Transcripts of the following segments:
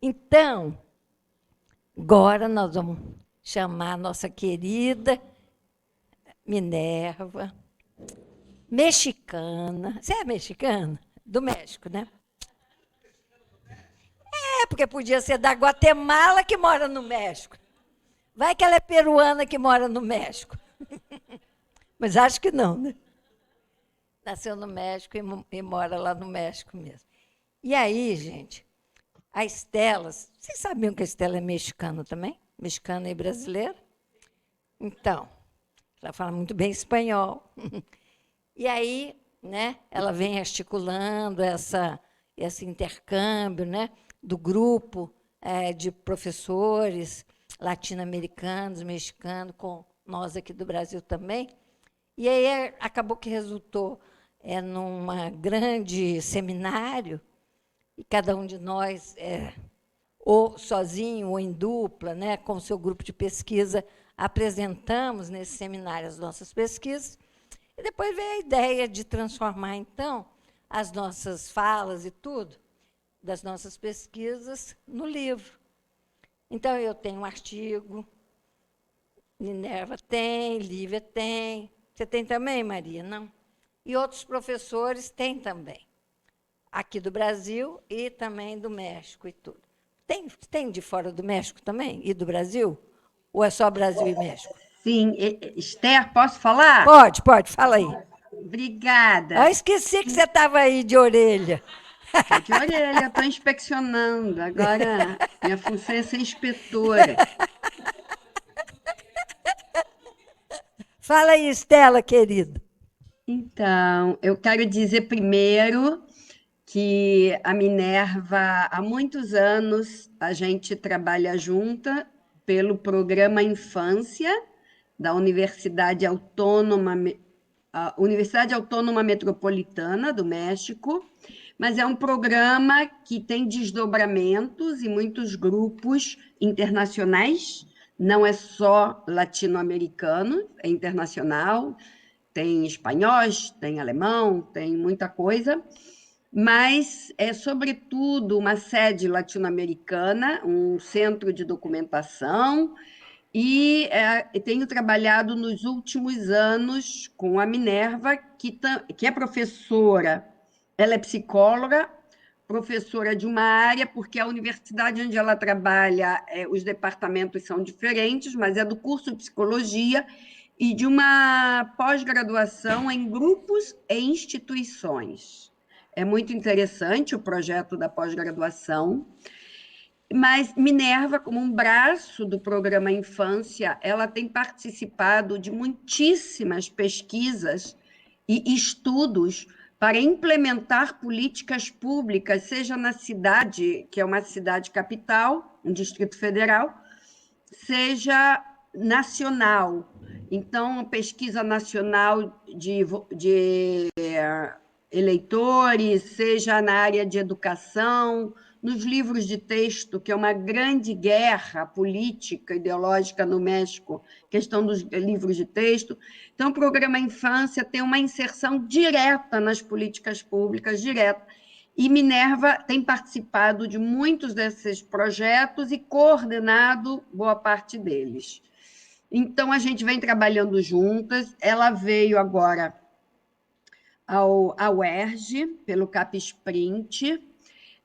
Então, agora nós vamos chamar a nossa querida Minerva, mexicana. Você é mexicana? Do México, né? É, porque podia ser da Guatemala que mora no México. Vai que ela é peruana que mora no México. Mas acho que não, né? Nasceu no México e mora lá no México mesmo. E aí, gente, a Estela, vocês sabiam que a Estela é mexicana também? Mexicana e brasileira? Então, ela fala muito bem espanhol. E aí, né, ela vem articulando esse intercâmbio, né, do grupo de professores latino-americanos, mexicanos, com nós aqui do Brasil também. E aí acabou que resultou num grande seminário, e cada um de nós, ou sozinho ou em dupla, né, com o seu grupo de pesquisa, apresentamos nesse seminário as nossas pesquisas. E depois veio a ideia de transformar, então, as nossas falas e tudo, das nossas pesquisas, no livro. Então, eu tenho um artigo, Minerva tem, Lívia tem. Você tem também, Maria? Não? E outros professores têm também, aqui do Brasil e também do México e tudo. Tem de fora do México também? E do Brasil? Ou é só Brasil e México? Sim, Esther, posso falar? Pode, fala aí. Obrigada. Ah, esqueci que você estava aí de orelha. Estou de orelha, estou inspecionando. Agora, minha função é ser inspetora. Fala aí, Estela, querida. Então, eu quero dizer primeiro que a Minerva, há muitos anos, a gente trabalha junta pelo programa Infância da Universidade Autônoma Metropolitana do México, mas é um programa que tem desdobramentos e muitos grupos internacionais, não é só latino-americano, é internacional, tem espanhóis, tem alemão, tem muita coisa, mas é, sobretudo, uma sede latino-americana, um centro de documentação, e tenho trabalhado nos últimos anos com a Minerva, que é professora, ela é psicóloga, professora de uma área, porque a universidade onde ela trabalha, os departamentos são diferentes, mas é do curso de psicologia e de uma pós-graduação em grupos e instituições. É muito interessante o projeto da pós-graduação, mas Minerva, como um braço do programa Infância, ela tem participado de muitíssimas pesquisas e estudos para implementar políticas públicas, seja na cidade, que é uma cidade capital, um distrito federal, seja nacional. Então, pesquisa nacional de eleitores, seja na área de educação, nos livros de texto, que é uma grande guerra política, ideológica no México, questão dos livros de texto. Então, o programa Infância tem uma inserção direta nas políticas públicas, direta. E Minerva tem participado de muitos desses projetos e coordenado boa parte deles. Então, a gente vem trabalhando juntas. Ela veio agora à UERJ, pelo CapSprint.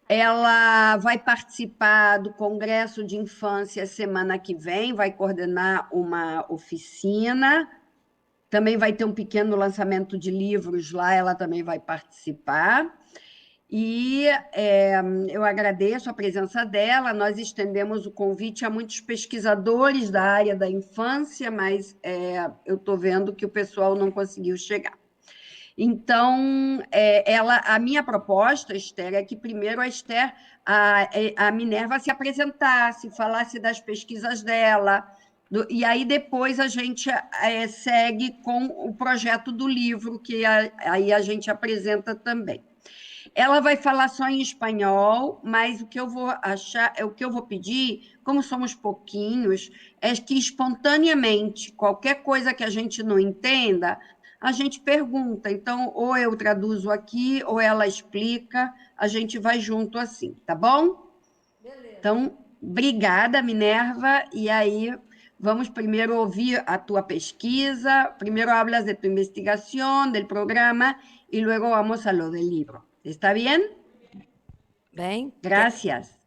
Ela vai participar do Congresso de Infância semana que vem, vai coordenar uma oficina. Também vai ter um pequeno lançamento de livros lá, ela também vai participar. E eu agradeço a presença dela. Nós estendemos o convite a muitos pesquisadores da área da infância, mas eu estou vendo que o pessoal não conseguiu chegar. Então, a minha proposta, Esther, é que primeiro a Minerva se apresentasse, falasse das pesquisas dela, e aí depois a gente segue com o projeto do livro, que aí a gente apresenta também. Ela vai falar só em espanhol, mas o que eu vou achar, o que eu vou pedir, como somos pouquinhos, é que espontaneamente, qualquer coisa que a gente não entenda, a gente pergunta. Então, ou eu traduzo aqui, ou ela explica, a gente vai junto assim, tá bom? Então, obrigada, Minerva, e aí vamos primeiro ouvir a tua pesquisa, primeiro hablas de tu investigación, del programa, y luego vamos a lo del libro. ¿Está bien? Bem? Gracias.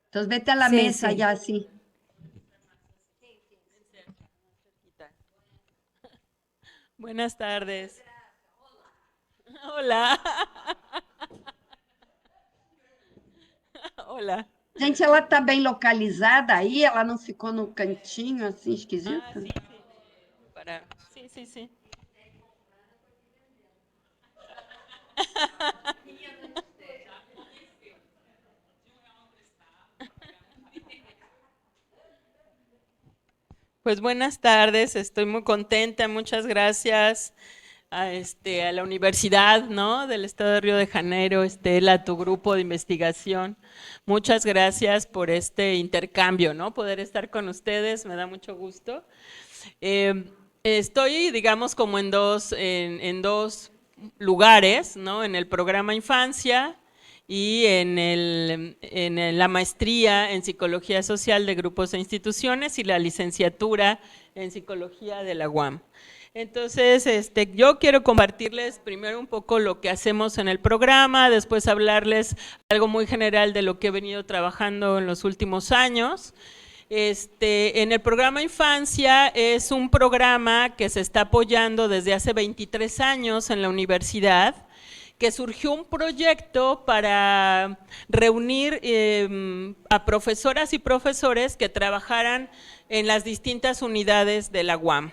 Entonces, vete a la Sí, mesa sí. ya, sí. Buenas tardes. Hola. Hola. Gente, ela está bem localizada aí? Ela não ficou no cantinho assim esquisito? Ah, sí, sí. Sí, sí, sí. Pues buenas tardes, estoy muy contenta, muchas gracias a la Universidad, ¿no?, del Estado de Río de Janeiro, a tu grupo de investigación. Muchas gracias por este intercambio, ¿no?, poder estar con ustedes, me da mucho gusto. Estoy, digamos, como en dos lugares, ¿no?, en el programa Infancia y en la maestría en Psicología Social de Grupos e Instituciones y la licenciatura en Psicología de la UAM. Entonces, yo quiero compartirles primero un poco lo que hacemos en el programa, después hablarles algo muy general de lo que he venido trabajando en los últimos años. En el programa Infancia es un programa que se está apoyando desde hace 23 años en la universidad, que surgió un proyecto para reunir a profesoras y profesores que trabajaran en las distintas unidades de la UAM.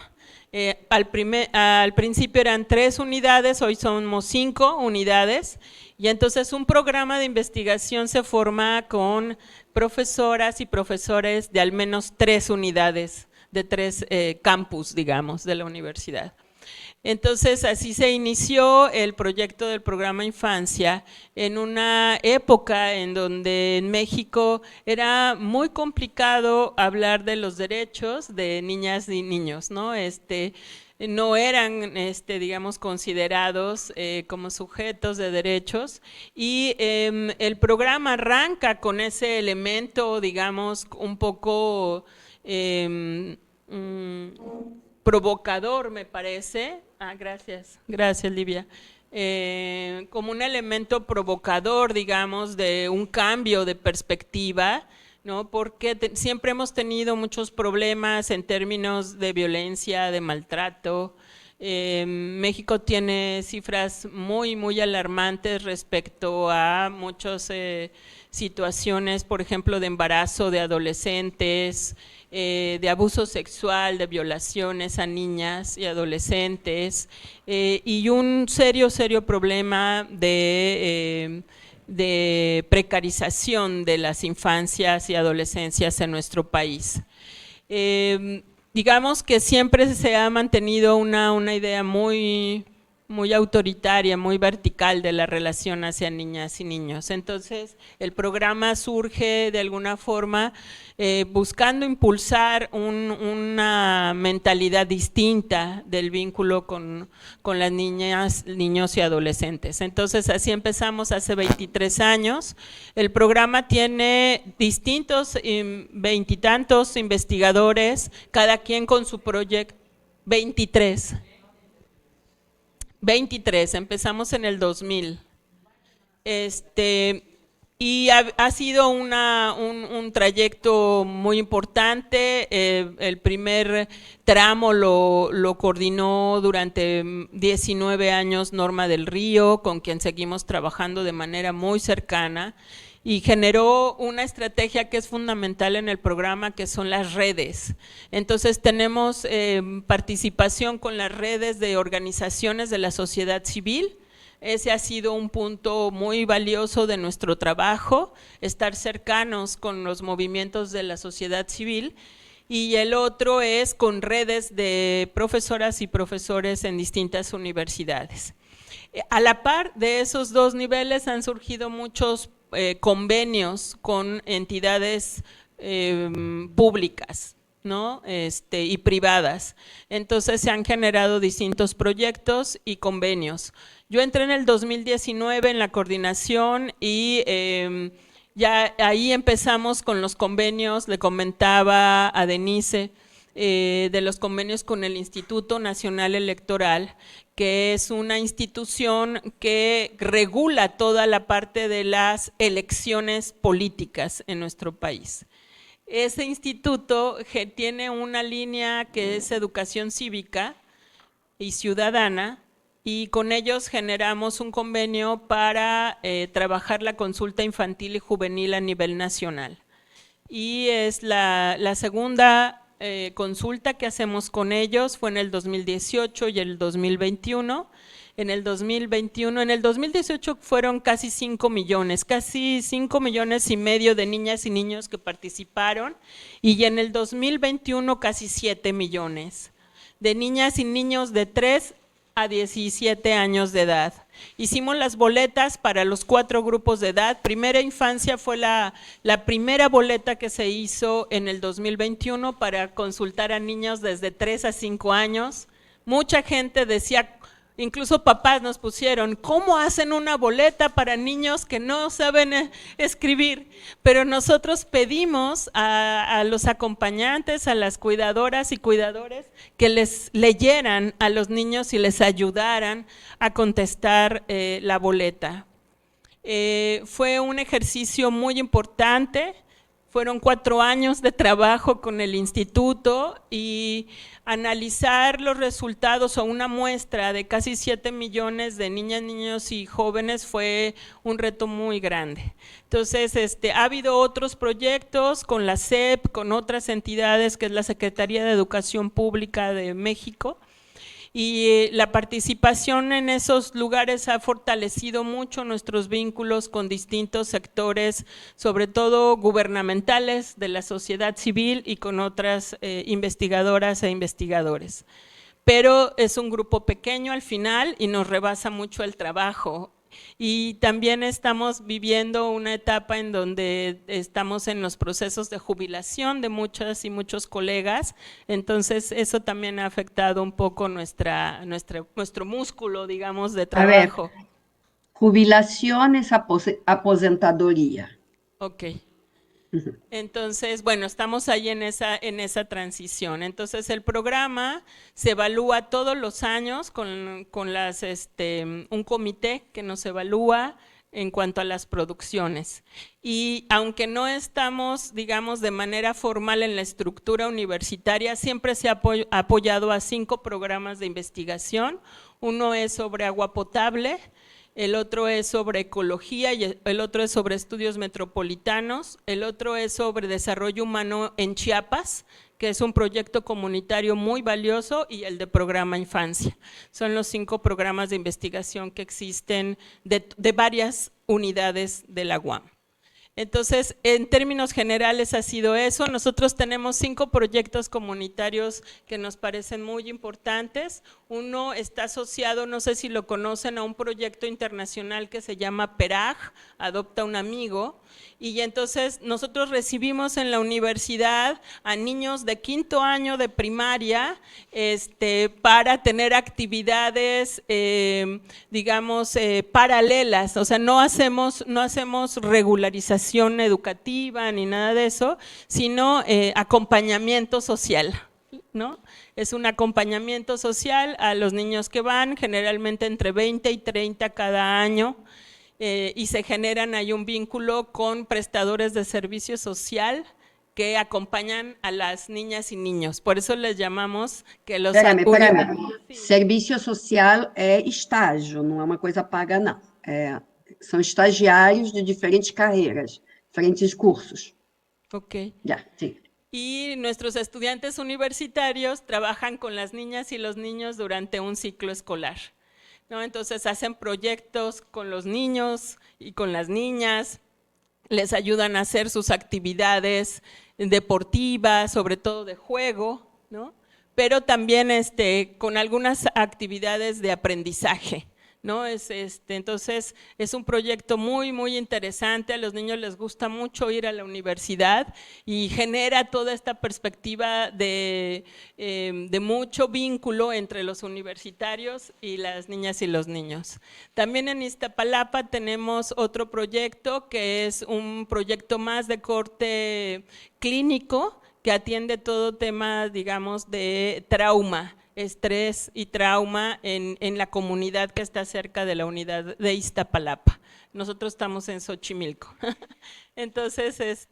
Al principio eran 3 unidades, hoy somos 5 unidades, y entonces un programa de investigación se forma con profesoras y profesores de al menos 3 unidades, de 3 campus, digamos, de la universidad. Entonces, así se inició el proyecto del programa Infancia en una época en donde en México era muy complicado hablar de los derechos de niñas y niños, ¿no? No eran, digamos, considerados como sujetos de derechos, y el programa arranca con ese elemento, digamos, un poco provocador, me parece. Gracias, Livia. Como un elemento provocador, digamos, de un cambio de perspectiva, ¿no? Porque siempre hemos tenido muchos problemas en términos de violencia, de maltrato. México tiene cifras muy, muy alarmantes respecto a muchas situaciones, por ejemplo, de embarazo de adolescentes, de abuso sexual, de violaciones a niñas y adolescentes, y un serio problema de precarización de las infancias y adolescencias en nuestro país. Digamos que siempre se ha mantenido una idea muy autoritaria, muy vertical de la relación hacia niñas y niños. Entonces, el programa surge de alguna forma buscando impulsar una mentalidad distinta del vínculo con las niñas, niños y adolescentes. Entonces, así empezamos hace 23 años. El programa tiene distintos, 20 y tantos investigadores, cada quien con su proyecto. 23, empezamos en el 2000. Y ha sido un trayecto muy importante. El primer tramo lo coordinó durante 19 años Norma del Río, con quien seguimos trabajando de manera muy cercana, y generó una estrategia que es fundamental en el programa, que son las redes. Entonces tenemos participación con las redes de organizaciones de la sociedad civil. Ese ha sido un punto muy valioso de nuestro trabajo, estar cercanos con los movimientos de la sociedad civil. Y el otro es con redes de profesoras y profesores en distintas universidades. A la par de esos dos niveles han surgido muchos convenios con entidades públicas, ¿no? Y privadas. Entonces se han generado distintos proyectos y convenios. Yo entré en el 2019 en la coordinación y Ya ahí empezamos con los convenios, le comentaba a Denise, de los convenios con el Instituto Nacional Electoral, que es una institución que regula toda la parte de las elecciones políticas en nuestro país. Ese instituto tiene una línea que es educación cívica y ciudadana, y con ellos generamos un convenio para trabajar la consulta infantil y juvenil a nivel nacional. Y es la segunda consulta que hacemos con ellos, fue en el 2018 y el 2021. En el 2018 fueron casi 5 millones, casi 5 millones y medio de niñas y niños que participaron, y en el 2021 casi 7 millones de niñas y niños de 3 a 17 años de edad. Hicimos las boletas para los 4 grupos de edad. Primera Infancia fue la primera boleta que se hizo en el 2021 para consultar a niños desde 3 a 5 años. Mucha gente decía, incluso papás nos pusieron, ¿cómo hacen una boleta para niños que no saben escribir? Pero nosotros pedimos a los acompañantes, a las cuidadoras y cuidadores, que les leyeran a los niños y les ayudaran a contestar la boleta. Fue un ejercicio muy importante. Fueron 4 años de trabajo con el instituto, y analizar los resultados o una muestra de casi 7 millones de niñas, niños y jóvenes fue un reto muy grande. Entonces, ha habido otros proyectos con la SEP, con otras entidades, que es la Secretaría de Educación Pública de México, y la participación en esos lugares ha fortalecido mucho nuestros vínculos con distintos sectores, sobre todo gubernamentales, de la sociedad civil y con otras investigadoras e investigadores. Pero es un grupo pequeño al final y nos rebasa mucho el trabajo. Y también estamos viviendo una etapa en donde estamos en los procesos de jubilación de muchas y muchos colegas, entonces eso también ha afectado un poco nuestro músculo, digamos, de trabajo. A ver, jubilación es aposentadoría. Ok. Entonces, bueno, estamos ahí en esa transición. Entonces, el programa se evalúa todos los años con un comité que nos evalúa en cuanto a las producciones. Y aunque no estamos, digamos, de manera formal en la estructura universitaria, siempre se ha apoyado a 5 programas de investigación. Uno es sobre agua potable, el otro es sobre ecología y el otro es sobre estudios metropolitanos, el otro es sobre desarrollo humano en Chiapas, que es un proyecto comunitario muy valioso, y el de Programa Infancia. Son los 5 programas de investigación que existen de varias unidades de la UAM. Entonces, en términos generales ha sido eso. Nosotros tenemos 5 proyectos comunitarios que nos parecen muy importantes. Uno está asociado, no sé si lo conocen, a un proyecto internacional que se llama PERAG, Adopta un Amigo, y entonces nosotros recibimos en la universidad a niños de 5º año de primaria para tener actividades, digamos, paralelas, o sea, no hacemos regularización educativa ni nada de eso, sino acompañamiento social, ¿no? Es un acompañamiento social a los niños que van, generalmente entre 20 y 30 cada año, y se generan ahí un vínculo con prestadores de servicio social que acompañan a las niñas y niños. Por eso les llamamos que los… Peraí. Serviço social é estágio, não é uma coisa paga, não. São estagiários de diferentes carreiras, diferentes cursos. Ok. Ya, sí. Y nuestros estudiantes universitarios trabajan con las niñas y los niños durante un ciclo escolar, ¿no? Entonces hacen proyectos con los niños y con las niñas, les ayudan a hacer sus actividades deportivas, sobre todo de juego, ¿no? Pero también con algunas actividades de aprendizaje, ¿no? Entonces es un proyecto muy, muy interesante, a los niños les gusta mucho ir a la universidad y genera toda esta perspectiva de mucho vínculo entre los universitarios y las niñas y los niños. También en Iztapalapa tenemos otro proyecto que es un proyecto más de corte clínico que atiende todo tema, digamos, de trauma, estrés y trauma en la comunidad que está cerca de la unidad de Iztapalapa. Nosotros estamos en Xochimilco. Entonces,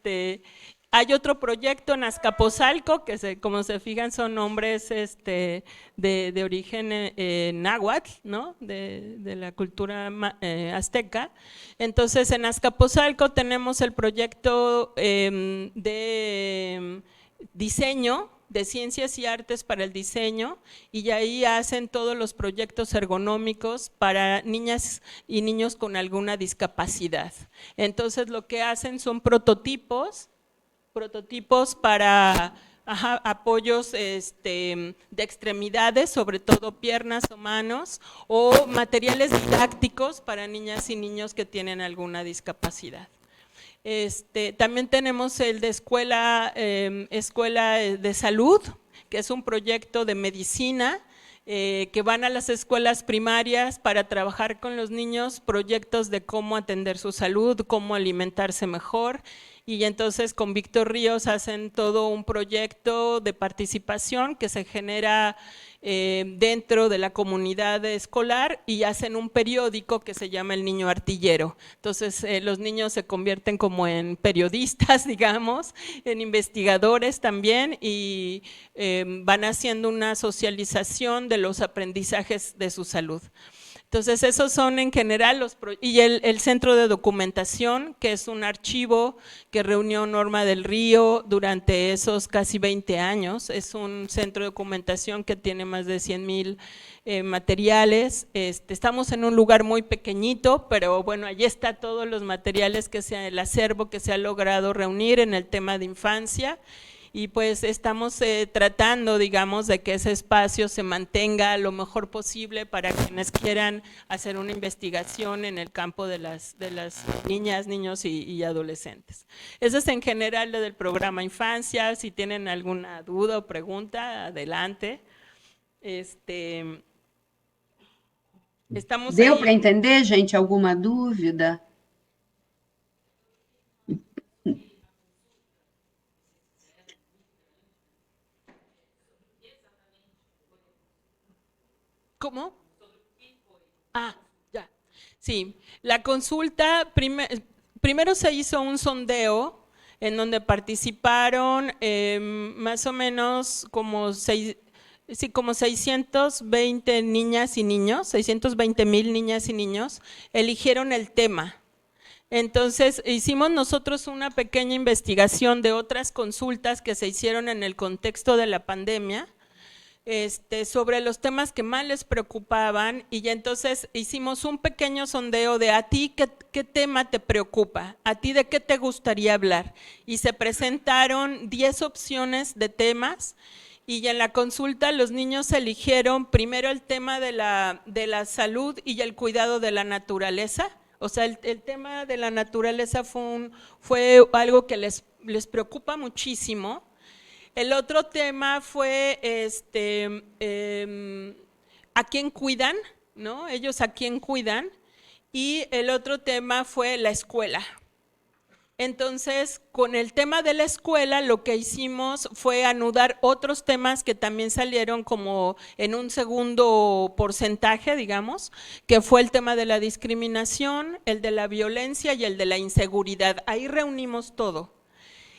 hay otro proyecto en Azcapotzalco, que como se fijan son nombres de origen náhuatl, ¿no? de la cultura azteca. Entonces, en Azcapotzalco tenemos el proyecto de diseño, de ciencias y artes para el diseño, y ahí hacen todos los proyectos ergonómicos para niñas y niños con alguna discapacidad. Entonces lo que hacen son prototipos para apoyos de extremidades, sobre todo piernas o manos, o materiales didácticos para niñas y niños que tienen alguna discapacidad. También tenemos el de escuela de salud, que es un proyecto de medicina, que van a las escuelas primarias para trabajar con los niños, proyectos de cómo atender su salud, cómo alimentarse mejor, y entonces con Víctor Ríos hacen todo un proyecto de participación que se genera dentro de la comunidad escolar y hacen un periódico que se llama El Niño Artillero. Entonces los niños se convierten como en periodistas, digamos, en investigadores también, y van haciendo una socialización de los aprendizajes de su salud. Entonces esos son en general y el centro de documentación, que es un archivo que reunió Norma del Río durante esos casi 20 años, es un centro de documentación que tiene más de 100,000 materiales. Estamos en un lugar muy pequeñito, pero bueno, allí está todos los materiales el acervo que se ha logrado reunir en el tema de infancia. Y pues estamos tratando, digamos, de que ese espacio se mantenga lo mejor posible para quienes quieran hacer una investigación en el campo de las niñas, niños y adolescentes. Eso es en general lo del programa Infancia. Si tienen alguna duda o pregunta, adelante. Estamos Deu ahí. para entender, gente, alguma dúvida? ¿Cómo? Ah, ya. Sí, la consulta, primero se hizo un sondeo en donde participaron más o menos como 620 niñas y niños, 620,000 niñas y niños, eligieron el tema. Entonces hicimos nosotros una pequeña investigación de otras consultas que se hicieron en el contexto de la pandemia, sobre los temas que más les preocupaban, y ya entonces hicimos un pequeño sondeo de a ti qué tema te preocupa, a ti de qué te gustaría hablar, y se presentaron 10 opciones de temas, y en la consulta los niños eligieron primero el tema de la salud y el cuidado de la naturaleza. O sea, el tema de la naturaleza fue algo que les preocupa muchísimo. El otro tema fue a quién cuidan, ¿no? Ellos a quién cuidan. Y el otro tema fue la escuela. Entonces, con el tema de la escuela, lo que hicimos fue anudar otros temas que también salieron como en un segundo porcentaje, digamos, que fue el tema de la discriminación, el de la violencia y el de la inseguridad. Ahí reunimos todo.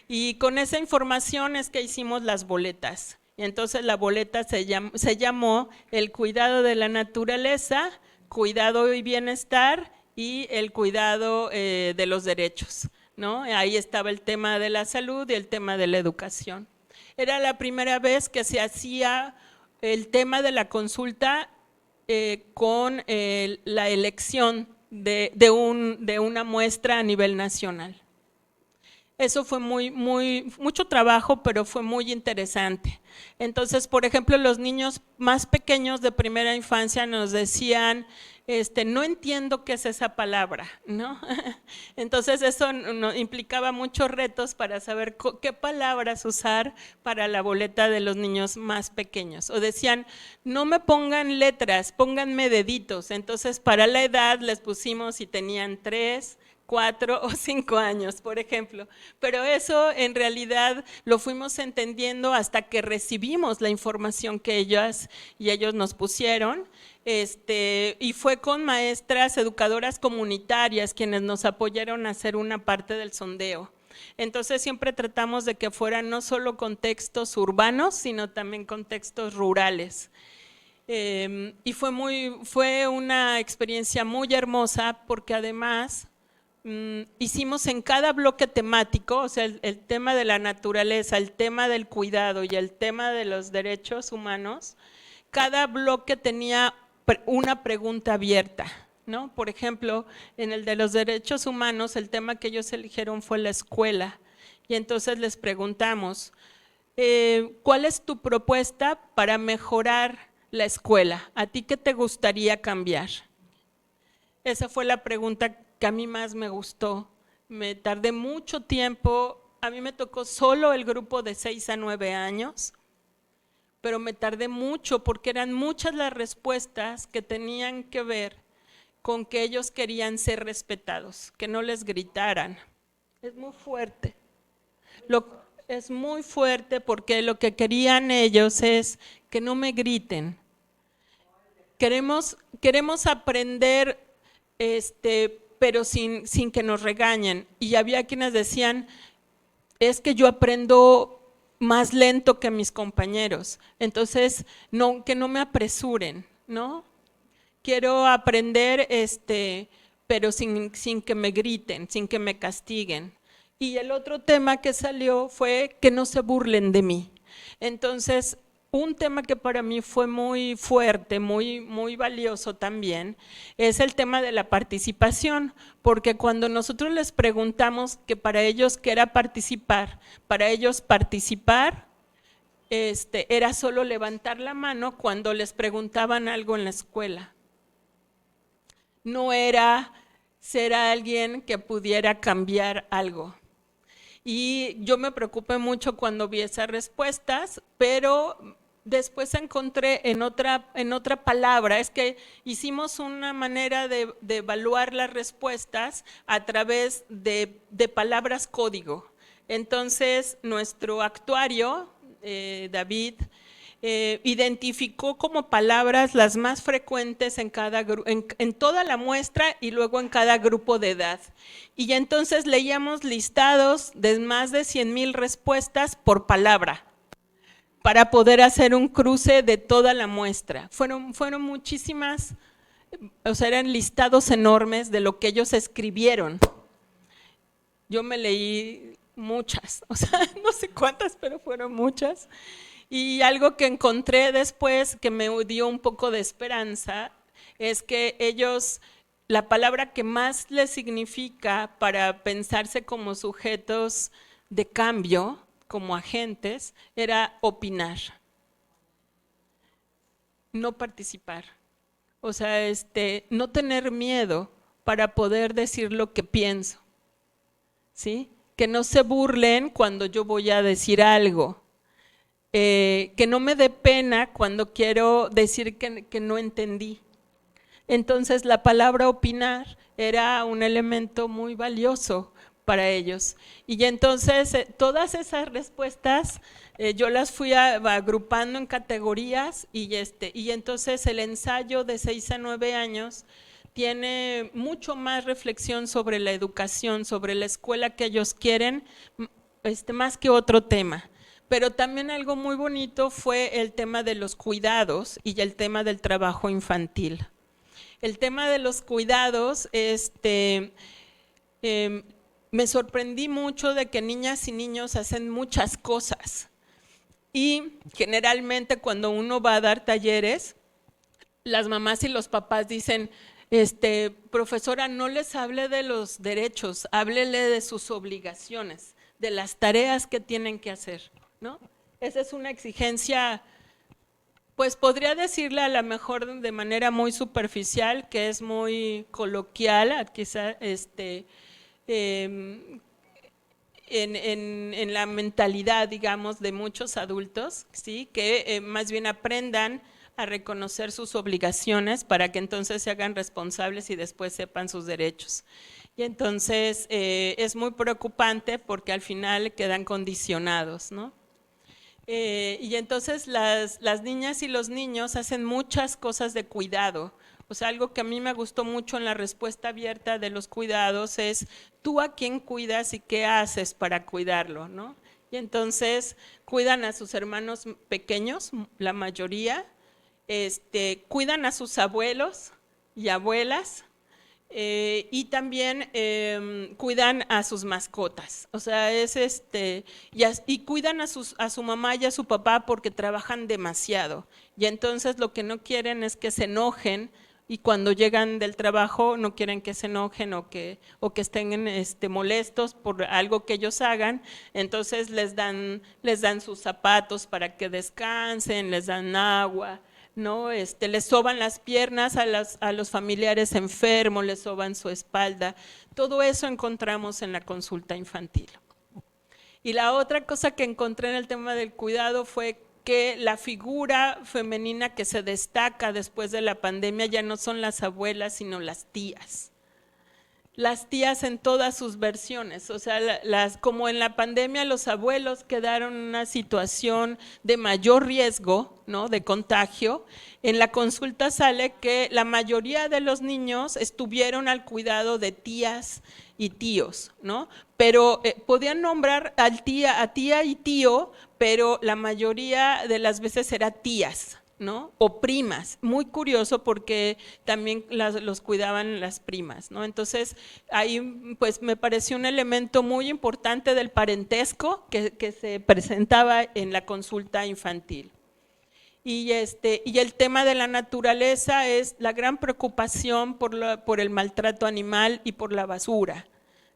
Y con esa información es que hicimos las boletas. Y entonces la boleta se llamó el cuidado de la naturaleza, cuidado y bienestar, y el cuidado de los derechos, ¿no? Ahí estaba el tema de la salud y el tema de la educación. Era la primera vez que se hacía el tema de la consulta con la elección de una muestra a nivel nacional. Eso fue mucho trabajo, pero fue muy interesante. Entonces, por ejemplo, los niños más pequeños de primera infancia nos decían, no entiendo qué es esa palabra, ¿no? Entonces eso implicaba muchos retos para saber qué palabras usar para la boleta de los niños más pequeños. O decían, no me pongan letras, pónganme deditos. Entonces para la edad les pusimos si tenían 3, 4 o 5 años, por ejemplo. Pero eso en realidad lo fuimos entendiendo hasta que recibimos la información que ellas y ellos nos pusieron. Y fue con maestras educadoras comunitarias quienes nos apoyaron a hacer una parte del sondeo. Entonces siempre tratamos de que fueran no solo contextos urbanos, sino también contextos rurales. Y fue una experiencia muy hermosa porque además hicimos en cada bloque temático, o sea, el tema de la naturaleza, el tema del cuidado y el tema de los derechos humanos, cada bloque tenía una pregunta abierta, ¿no? Por ejemplo, en el de los derechos humanos, el tema que ellos eligieron fue la escuela. Y entonces les preguntamos, ¿cuál es tu propuesta para mejorar la escuela? ¿A ti qué te gustaría cambiar? Esa fue la pregunta que a mí más me gustó. Me tardé mucho tiempo, a mí me tocó solo el grupo de 6 a 9 años, pero me tardé mucho porque eran muchas las respuestas que tenían que ver con que ellos querían ser respetados, que no les gritaran. Es muy fuerte. Es muy fuerte porque lo que querían ellos es que no me griten. Queremos aprender, pero sin que nos regañen. Y había quienes decían, es que yo aprendo más lento que mis compañeros, entonces que no me apresuren, ¿no? Quiero aprender, pero sin que me griten, sin que me castiguen. Y el otro tema que salió fue que no se burlen de mí. Entonces, un tema que para mí fue muy fuerte, muy valioso también, es el tema de la participación, porque cuando nosotros les preguntamos que para ellos qué era participar, para ellos participar era solo levantar la mano cuando les preguntaban algo en la escuela. No era ser alguien que pudiera cambiar algo. Y yo me preocupé mucho cuando vi esas respuestas, pero después encontré en otra palabra, es que hicimos una manera de evaluar las respuestas a través de palabras código. Entonces, nuestro actuario, David, identificó como palabras las más frecuentes en toda la muestra y luego en cada grupo de edad. Y entonces leíamos listados de más de 100,000 respuestas por palabra, para poder hacer un cruce de toda la muestra. Fueron muchísimas, o sea, eran listados enormes de lo que ellos escribieron. Yo me leí muchas, o sea, no sé cuántas, pero fueron muchas. Y algo que encontré después que me dio un poco de esperanza es que ellos, la palabra que más les significa para pensarse como sujetos de cambio, como agentes, era opinar, no participar. O sea, no tener miedo para poder decir lo que pienso, ¿sí? Que no se burlen cuando yo voy a decir algo, que no me dé pena cuando quiero decir que no entendí. Entonces la palabra opinar era un elemento muy valioso para ellos. Y entonces todas esas respuestas yo las fui agrupando en categorías y entonces el ensayo de 6 a 9 años tiene mucho más reflexión sobre la educación, sobre la escuela que ellos quieren, más que otro tema. Pero también algo muy bonito fue el tema de los cuidados y el tema del trabajo infantil. El tema de los cuidados, me sorprendí mucho de que niñas y niños hacen muchas cosas y generalmente cuando uno va a dar talleres, las mamás y los papás dicen, profesora, no les hable de los derechos, háblele de sus obligaciones. de las tareas que tienen que hacer, ¿no? Esa es una exigencia, pues podría decirle a lo mejor de manera muy superficial, que es muy coloquial, quizá en la mentalidad, digamos, de muchos adultos, ¿sí? Que más bien aprendan a reconocer sus obligaciones para que entonces se hagan responsables y después sepan sus derechos. Y entonces es muy preocupante porque al final quedan condicionados, ¿no? Y entonces las niñas y los niños hacen muchas cosas de cuidado. O sea, algo que a mí me gustó mucho en la respuesta abierta de los cuidados es tú a quién cuidas y qué haces para cuidarlo, ¿no? Y entonces cuidan a sus hermanos pequeños, la mayoría, cuidan a sus abuelos y abuelas, y también cuidan a sus mascotas, o sea, y cuidan a su mamá y a su papá porque trabajan demasiado, y entonces lo que no quieren es que se enojen, y cuando llegan del trabajo no quieren que se enojen o que estén molestos por algo que ellos hagan, entonces les dan sus zapatos para que descansen, les dan agua, ¿no? Les soban las piernas a los familiares enfermos, les soban su espalda. Todo eso encontramos en la consulta infantil. Y la otra cosa que encontré en el tema del cuidado fue que la figura femenina que se destaca después de la pandemia ya no son las abuelas, sino las tías. Las tías en todas sus versiones, o sea, como en la pandemia los abuelos quedaron en una situación de mayor riesgo, ¿no?, de contagio, en la consulta sale que la mayoría de los niños estuvieron al cuidado de tías y tíos, ¿no? Pero podían nombrar a tía y tío, pero la mayoría de las veces era tías, ¿no? O primas, muy curioso porque también los cuidaban las primas, ¿no? Entonces ahí pues me pareció un elemento muy importante del parentesco que se presentaba en la consulta infantil. Y el tema de la naturaleza es la gran preocupación por el maltrato animal y por la basura,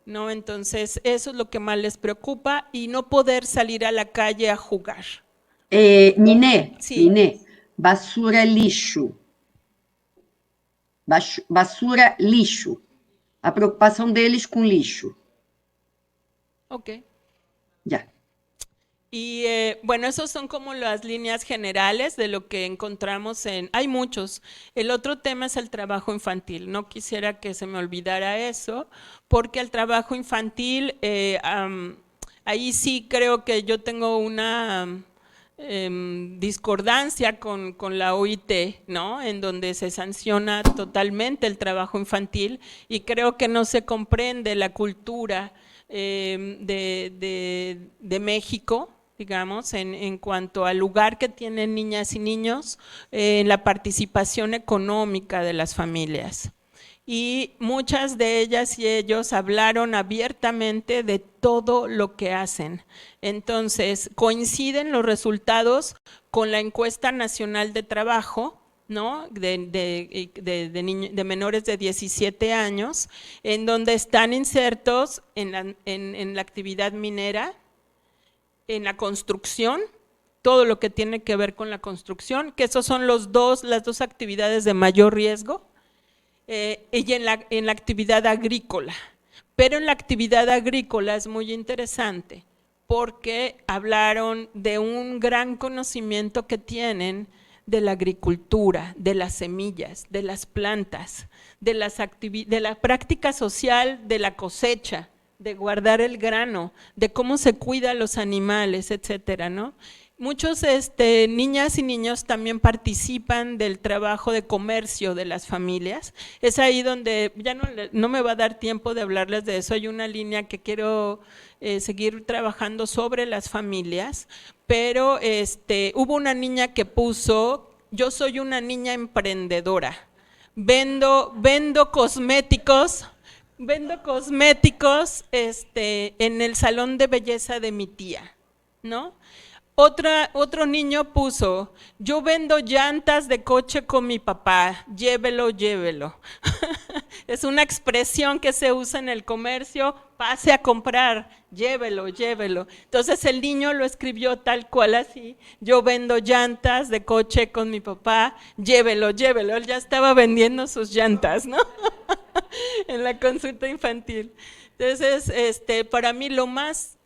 ¿no? Entonces eso es lo que más les preocupa y no poder salir a la calle a jugar. Niné, Sí. Niné, basura lixo. Basura lixo. A preocupação deles com lixo. Ok. Ya. Y bueno, esos son como las líneas generales de lo que encontramos hay muchos. El otro tema es el trabajo infantil. No quisiera que se me olvidara eso, porque el trabajo infantil, ahí sí creo que yo tengo una discordancia con la OIT, ¿no? En donde se sanciona totalmente el trabajo infantil y creo que no se comprende la cultura de México, digamos, en cuanto al lugar que tienen niñas y niños en la participación económica de las familias. Y muchas de ellas y ellos hablaron abiertamente de todo lo que hacen. Entonces, coinciden los resultados con la encuesta nacional de trabajo, ¿no? de menores de 17 años, en donde están insertos en la actividad minera, en la construcción, todo lo que tiene que ver con la construcción, que esos son las dos actividades de mayor riesgo, y en la actividad agrícola. Pero en la actividad agrícola es muy interesante porque hablaron de un gran conocimiento que tienen de la agricultura, de las semillas, de las plantas, de la práctica social de la cosecha, de guardar el grano, de cómo se cuida a los animales, etcétera, ¿no? Muchos niñas y niños también participan del trabajo de comercio de las familias. Es ahí donde ya no me va a dar tiempo de hablarles de eso. Hay una línea que quiero seguir trabajando sobre las familias, pero hubo una niña que puso: yo soy una niña emprendedora, vendo cosméticos en el salón de belleza de mi tía, ¿no? Otro niño puso: yo vendo llantas de coche con mi papá, llévelo. Es una expresión que se usa en el comercio, pase a comprar, llévelo, llévelo. Entonces el niño lo escribió tal cual así, yo vendo llantas de coche con mi papá, llévelo, llévelo. Él ya estaba vendiendo sus llantas, ¿no? En la consulta infantil. Entonces, para mí lo más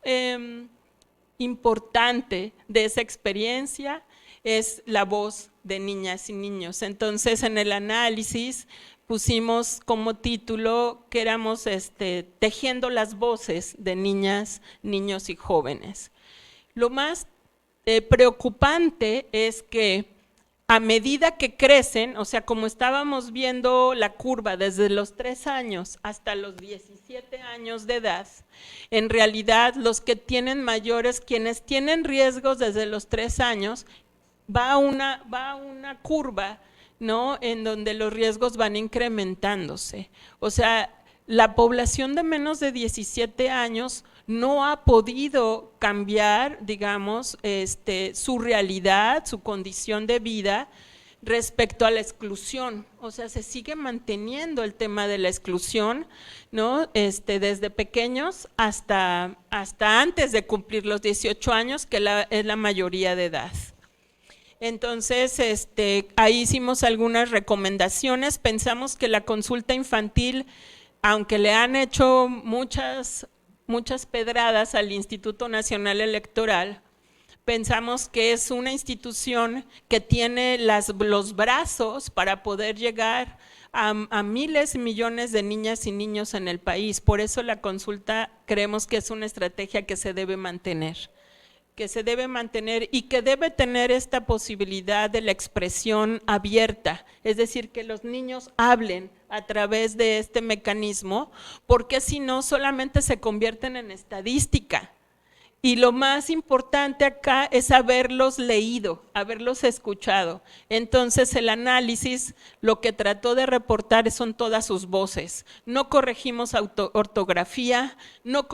importante de esa experiencia es la voz de niñas y niños. Entonces, en el análisis pusimos como título que éramos tejiendo las voces de niñas, niños y jóvenes. Lo más preocupante es que a medida que crecen, o sea, como estábamos viendo la curva desde los 3 años hasta los 17 años de edad, en realidad los que tienen mayores, quienes tienen riesgos desde los 3 años, va una curva, ¿no?, en donde los riesgos van incrementándose. O sea, la población de menos de 17 años no ha podido cambiar, digamos, su realidad, su condición de vida respecto a la exclusión. O sea, se sigue manteniendo el tema de la exclusión, ¿no?, desde pequeños hasta antes de cumplir los 18 años, que es la mayoría de edad. Entonces, ahí hicimos algunas recomendaciones. Pensamos que la consulta infantil, aunque le han hecho muchas pedradas al Instituto Nacional Electoral, pensamos que es una institución que tiene los brazos para poder llegar a miles y millones de niñas y niños en el país. Por eso la consulta creemos que es una estrategia que se debe mantener. Y que debe tener esta posibilidad de la expresión abierta, es decir, que los niños hablen a través de este mecanismo, porque si no solamente se convierten en estadística. Y lo más importante acá es haberlos leído, haberlos escuchado. Entonces el análisis lo que trató de reportar son todas sus voces. No corregimos ortografía, no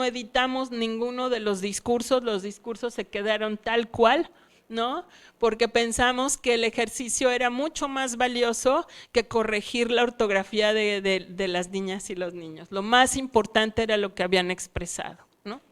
editamos ninguno de los discursos se quedaron tal cual, ¿no? Porque pensamos que el ejercicio era mucho más valioso que corregir la ortografía de las niñas y los niños. Lo más importante era lo que habían expresado, ¿no?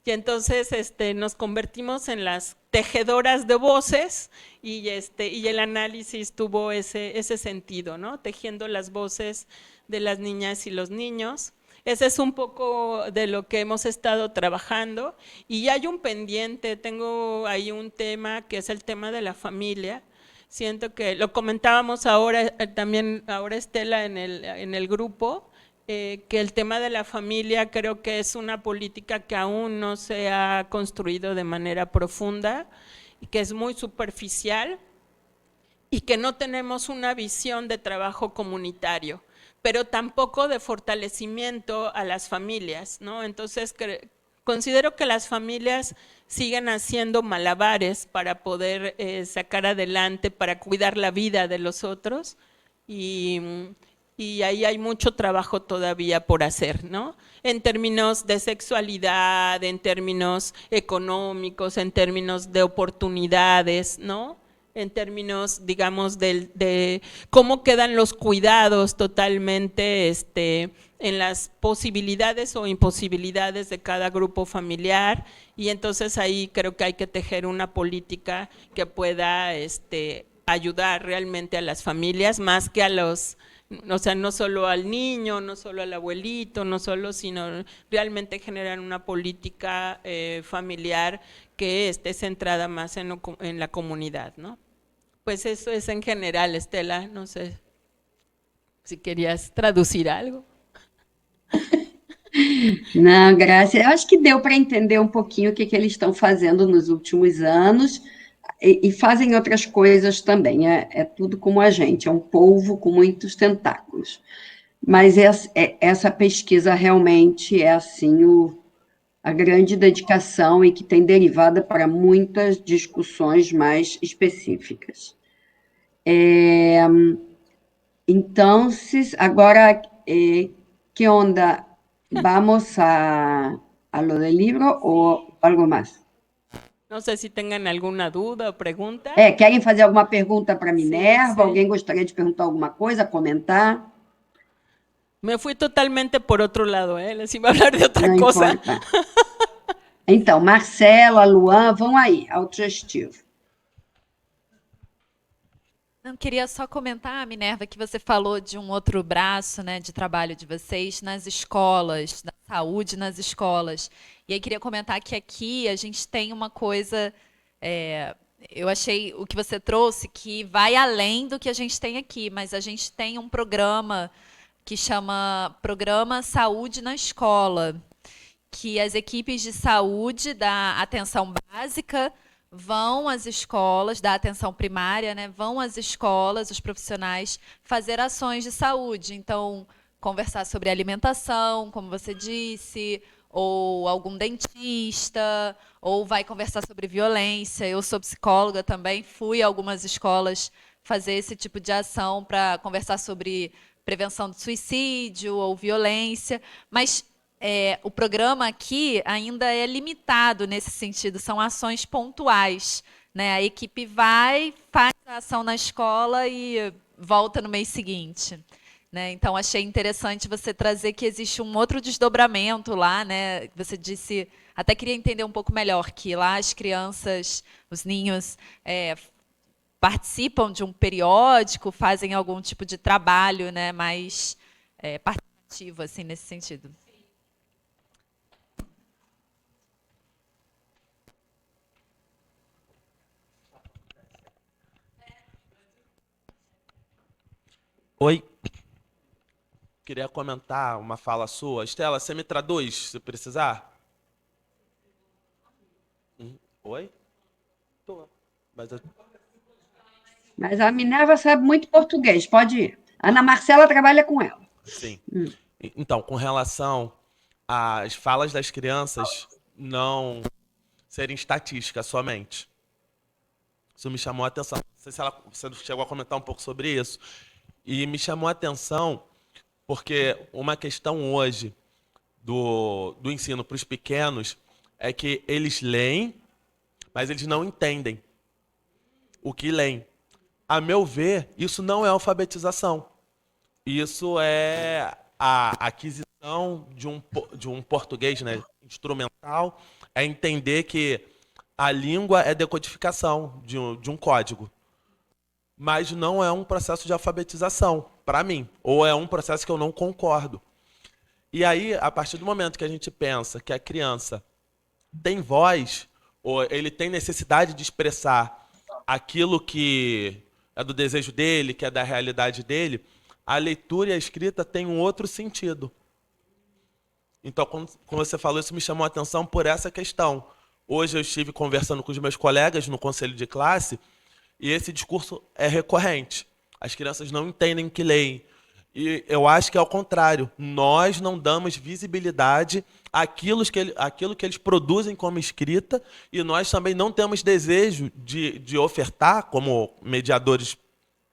Y entonces nos convertimos en las tejedoras de voces y el análisis tuvo ese sentido, ¿no? Tejiendo las voces de las niñas y los niños. Ese es un poco de lo que hemos estado trabajando. Y hay un pendiente, tengo ahí un tema que es el tema de la familia. Siento que lo comentábamos ahora, también ahora Estela en el grupo, que el tema de la familia creo que es una política que aún no se ha construido de manera profunda y que es muy superficial y que no tenemos una visión de trabajo comunitario, pero tampoco de fortalecimiento a las familias, ¿no? Entonces considero que las familias siguen haciendo malabares para poder sacar adelante, para cuidar la vida de los otros y ahí hay mucho trabajo todavía por hacer, ¿no? En términos de sexualidad, en términos económicos, en términos de oportunidades, ¿no? En términos, digamos, de cómo quedan los cuidados totalmente en las posibilidades o imposibilidades de cada grupo familiar, y entonces ahí creo que hay que tejer una política que pueda ayudar realmente a las familias, más que a los… O sea, no solo al niño, no solo al abuelito, sino realmente generar una política familiar que esté centrada más en la comunidad, ¿no? Pues eso es en general, Estela, no sé si querías traducir algo. Não, Graça, eu acho que deu para entender um pouquinho o que eles estão fazendo nos últimos anos e fazem outras coisas também, é tudo como a gente, é um polvo com muitos tentáculos. Mas essa pesquisa realmente é assim a grande dedicação e que tem derivado para muitas discussões mais específicas. Entonces, agora, ¿qué onda? ¿Vamos a lo del libro o algo más? No sé si tengan alguna duda o pregunta. Querem fazer alguma pergunta para a Minerva? Sim. Alguém gostaria de perguntar alguma coisa, comentar? Me fui totalmente por otro lado, les iba a hablar de otra Não cosa. importa. Então, Marcela, Luan, vão aí, autogestivo. Não, queria só comentar, Minerva, que você falou de um outro braço, né, de trabalho de vocês nas escolas, da saúde nas escolas. E aí queria comentar que aqui a gente tem uma coisa, eu achei o que você trouxe que vai além do que a gente tem aqui, mas a gente tem um programa que chama Programa Saúde na Escola, que as equipes de saúde da atenção básica vão às escolas, da atenção primária, né, vão às escolas, os profissionais, fazer ações de saúde. Então, conversar sobre alimentação, como você disse, ou algum dentista, ou vai conversar sobre violência. Eu sou psicóloga também, fui a algumas escolas fazer esse tipo de ação para conversar sobre prevenção de suicídio ou violência, mas o programa aqui ainda é limitado nesse sentido, são ações pontuais, né? A equipe vai, faz a ação na escola e volta no mês seguinte, né? Então, achei interessante você trazer que existe um outro desdobramento lá, né? Você disse, até queria entender um pouco melhor, que lá as crianças, os ninhos, participam de um periódico, fazem algum tipo de trabalho, né, mais participativo, assim, nesse sentido. Oi. Queria comentar uma fala sua. Estela, você me traduz, se precisar? Oi? Tô. Mas a Minerva sabe muito português, pode ir. Ana Marcela trabalha com ela. Sim. Então, com relação às falas das crianças não serem estatísticas somente. Isso me chamou a atenção. Não sei se você chegou a comentar um pouco sobre isso. E me chamou a atenção porque uma questão hoje do ensino para os pequenos é que eles leem, mas eles não entendem o que leem. A meu ver, isso não é alfabetização. Isso é a aquisição de um português, né, instrumental, é entender que a língua é decodificação de um código. Mas não é um processo de alfabetização, para mim. Ou é um processo que eu não concordo. E aí, a partir do momento que a gente pensa que a criança tem voz, ou ele tem necessidade de expressar aquilo que é do desejo dele, que é da realidade dele, a leitura e a escrita têm um outro sentido. Então, quando você falou isso, me chamou a atenção por essa questão. Hoje eu estive conversando com os meus colegas no conselho de classe e esse discurso é recorrente. As crianças não entendem o que leem. E eu acho que é ao contrário. Nós não damos visibilidade àquilo que eles produzem como escrita e nós também não temos desejo de ofertar, como mediadores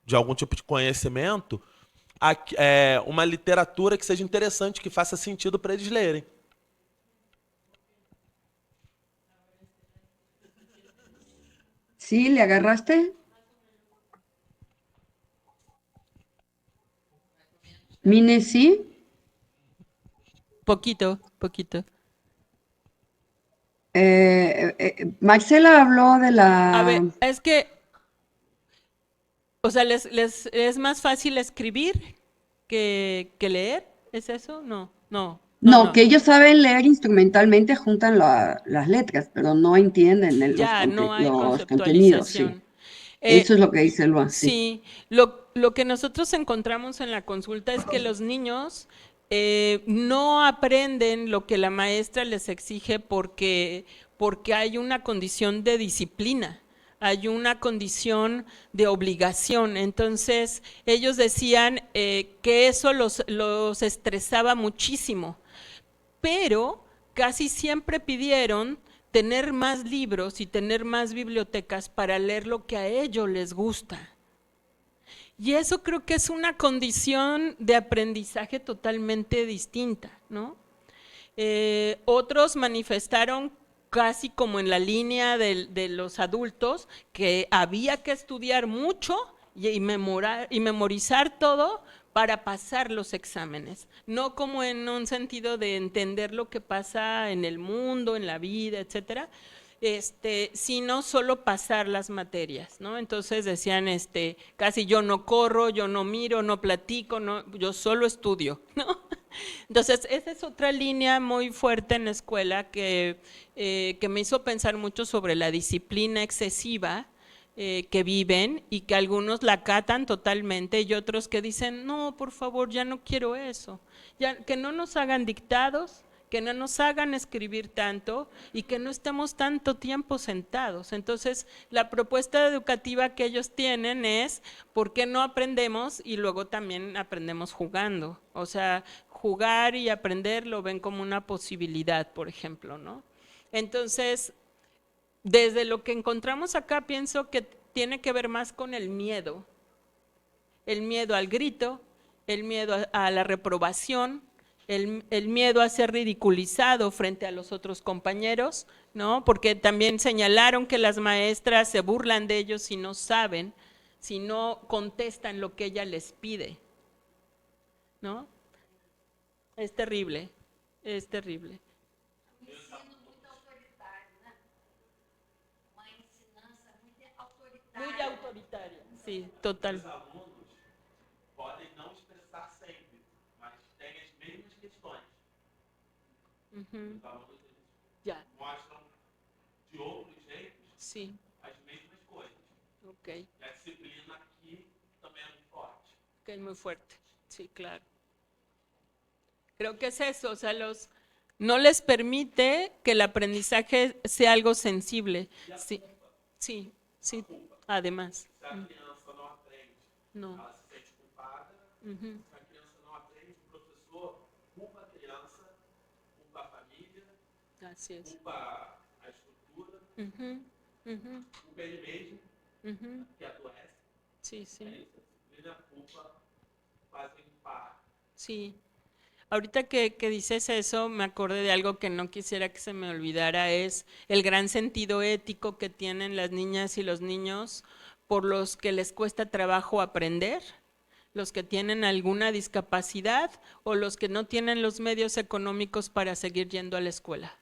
de algum tipo de conhecimento, uma literatura que seja interessante, que faça sentido para eles lerem. ¿Sí? ¿Le agarraste? Mine, ¿sí? Poquito. Marcela habló de A ver, la... es que, o sea, ¿les es más fácil escribir que leer? ¿Es eso? No, que ellos saben leer instrumentalmente, juntan las letras, pero no entienden Ya, no hay los contenidos, sí. conceptualización. Eso es lo que dice Luan, sí. Sí, lo que nosotros encontramos en la consulta es que los niños no aprenden lo que la maestra les exige porque hay una condición de disciplina, hay una condición de obligación. Entonces, ellos decían que eso los estresaba muchísimo, pero casi siempre pidieron tener más libros y tener más bibliotecas para leer lo que a ellos les gusta. Y eso creo que es una condición de aprendizaje totalmente distinta, ¿no? Otros manifestaron casi como en la línea de los adultos que había que estudiar mucho y memorizar todo para pasar los exámenes, no como en un sentido de entender lo que pasa en el mundo, en la vida, etcétera, sino solo pasar las materias, ¿no? Entonces decían, casi yo no corro, yo no miro, no platico, no, yo solo estudio, ¿no? Entonces, esa es otra línea muy fuerte en la escuela que me hizo pensar mucho sobre la disciplina excesiva que viven y que algunos la acatan totalmente y otros que dicen, no, por favor, ya no quiero eso, ya, que no nos hagan dictados, que no nos hagan escribir tanto y que no estemos tanto tiempo sentados. Entonces, la propuesta educativa que ellos tienen es, ¿por qué no aprendemos? Y luego también aprendemos jugando. O sea, jugar y aprender lo ven como una posibilidad, por ejemplo, ¿no? Entonces, desde lo que encontramos acá, pienso que tiene que ver más con el miedo al grito, el miedo a la reprobación, el miedo a ser ridiculizado frente a los otros compañeros, ¿no? Porque también señalaron que las maestras se burlan de ellos si no saben, si no contestan lo que ella les pide, ¿no? Es terrible, es terrible. Muy autoritaria, sí, total. Os alunos podem não expressar sempre, mas têm as mesmas questões. Os alunos Ya, mostram de outros jeitos sí, as mesmas coisas. ok, E a disciplina aqui também é muito forte. que es muy fuerte, sí, claro. Creo que es eso, o sea, no les permite que el aprendizaje sea algo sensible. Sí, sí, sí, además. Se a criança não aprende, No. ela se sente culpada. Ujú. Se a criança não aprende, o professor culpa a criança, culpa a família, Así es. culpa a estrutura, Ujú, ujú, culpa ele mesmo, ujú. que adoece. Sí, sí. É isso, a disciplina, a culpa fazem par. Sí. Ahorita que dices eso, me acordé de algo que no quisiera que se me olvidara, es el gran sentido ético que tienen las niñas y los niños por los que les cuesta trabajo aprender, los que tienen alguna discapacidad o los que no tienen los medios económicos para seguir yendo a la escuela.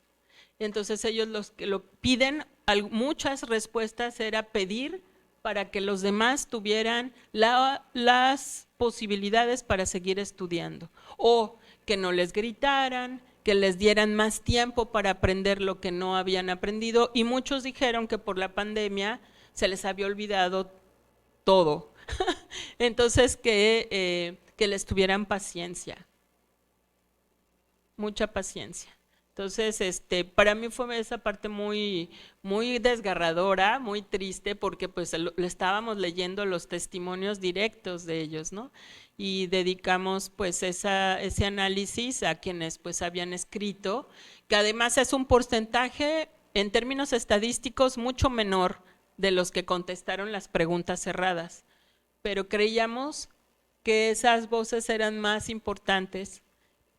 Entonces ellos los que lo piden, muchas respuestas era pedir para que los demás tuvieran las posibilidades para seguir estudiando o que no les gritaran, que les dieran más tiempo para aprender lo que no habían aprendido y muchos dijeron que por la pandemia se les había olvidado todo. Entonces que les tuvieran paciencia, mucha paciencia. Entonces, para mí fue esa parte muy, muy desgarradora, muy triste, porque pues le estábamos leyendo los testimonios directos de ellos, ¿no? Y dedicamos pues ese análisis a quienes pues habían escrito, que además es un porcentaje en términos estadísticos mucho menor de los que contestaron las preguntas cerradas, pero creíamos que esas voces eran más importantes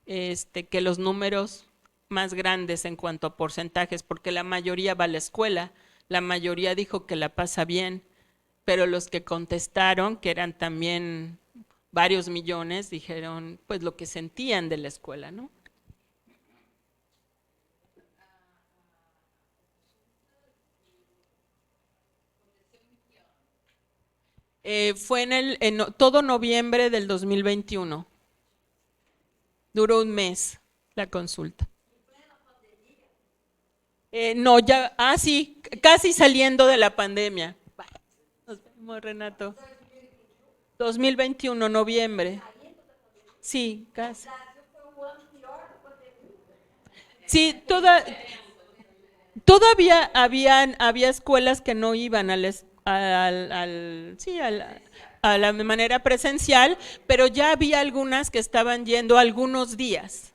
que los números más grandes en cuanto a porcentajes, porque la mayoría va a la escuela, la mayoría dijo que la pasa bien, pero los que contestaron, que eran también varios millones, dijeron pues lo que sentían de la escuela, ¿no? Fue en todo noviembre del 2021. Duró un mes la consulta. No, ya, sí, casi saliendo de la pandemia. Nos vemos, Renato. 2021, noviembre. Sí, casi. Sí, todavía había escuelas que no iban a la manera presencial, pero ya había algunas que estaban yendo algunos días.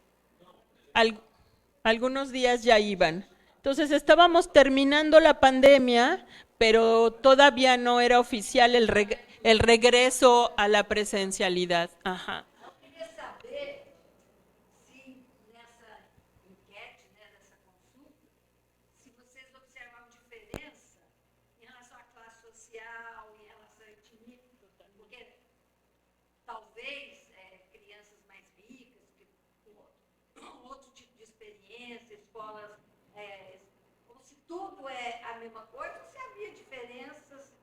Algunos días ya iban. Entonces estábamos terminando la pandemia, pero todavía no era oficial el regreso a la presencialidad. Ajá. Eu queria saber se nessa enquete, né, nessa consulta, se vocês observaram diferença em relação à classe social, em relação à etnia, porque talvez mesma coisa ou se havia diferenças,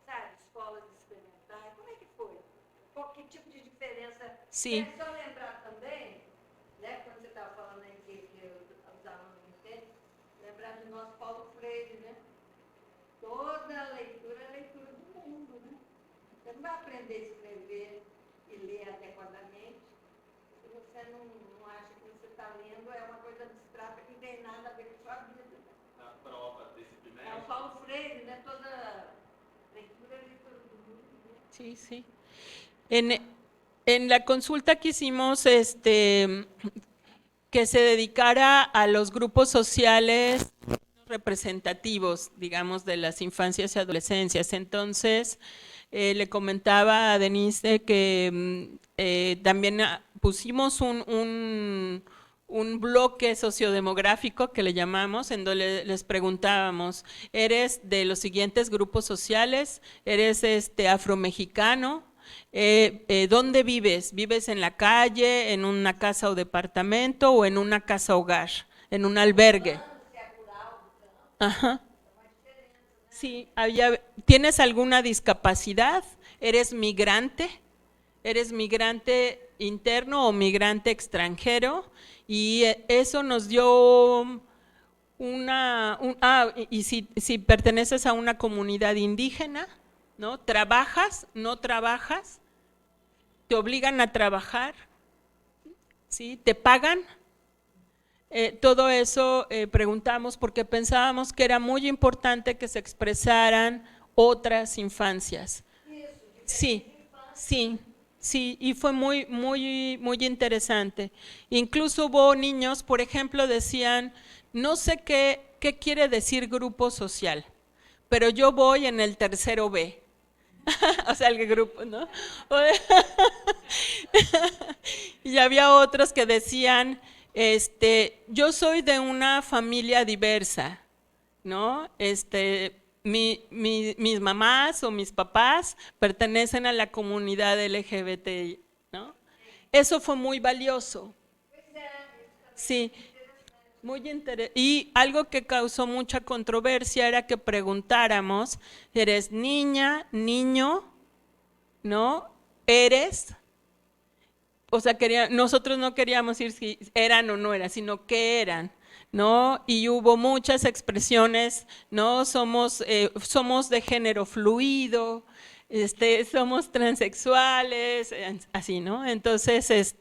sabe, escolas experimentais? Como é que foi? Qual, que tipo de diferença? Sim. É só lembrar também, né, quando você estava falando aí que os alunos não entendem, lembrar de nosso Paulo Freire, né? Toda leitura é leitura do mundo, né? Você não vai aprender a escrever e ler adequadamente se você não acha que você está lendo é uma coisa abstrata que não tem nada a ver com a sua vida. Na prova desse É primeiro. o Paulo Freire, né? Toda leitura é leitura do mundo. Né? Sí, sí. En la consulta quisimos que se dedicara a los grupos sociales representativos, digamos, de las infancias y adolescencias. Entonces, le comentaba a Denise que también pusimos un bloque sociodemográfico que le llamamos, en donde les preguntábamos, ¿eres de los siguientes grupos sociales? ¿Eres afromexicano? ¿Dónde vives? ¿Vives en la calle, en una casa o departamento o en una casa hogar, en un albergue? Ajá. Sí, ¿tienes alguna discapacidad? ¿Eres migrante? ¿Eres migrante interno o migrante extranjero? Y eso nos dio y si perteneces a una comunidad indígena, ¿no? ¿Trabajas? ¿No trabajas? ¿Te obligan a trabajar? ¿Sí? ¿Te pagan? Todo eso preguntamos porque pensábamos que era muy importante que se expresaran otras infancias. Sí, sí, sí, y fue muy, muy, muy interesante. Incluso hubo niños, por ejemplo, decían, no sé qué quiere decir grupo social, pero yo voy en el tercero B. O sea, el grupo, ¿no? Y había otros que decían, yo soy de una familia diversa, ¿no? Mis mamás o mis papás pertenecen a la comunidad LGBTI, ¿no? Eso fue muy valioso. Sí. Muy interesante. Y algo que causó mucha controversia era que preguntáramos, ¿eres niña, niño? ¿No? ¿Eres? O sea, nosotros no queríamos decir si eran o no eran, sino qué eran, ¿no? Y hubo muchas expresiones, ¿no? Somos de género fluido, somos transexuales, así, ¿no? Entonces,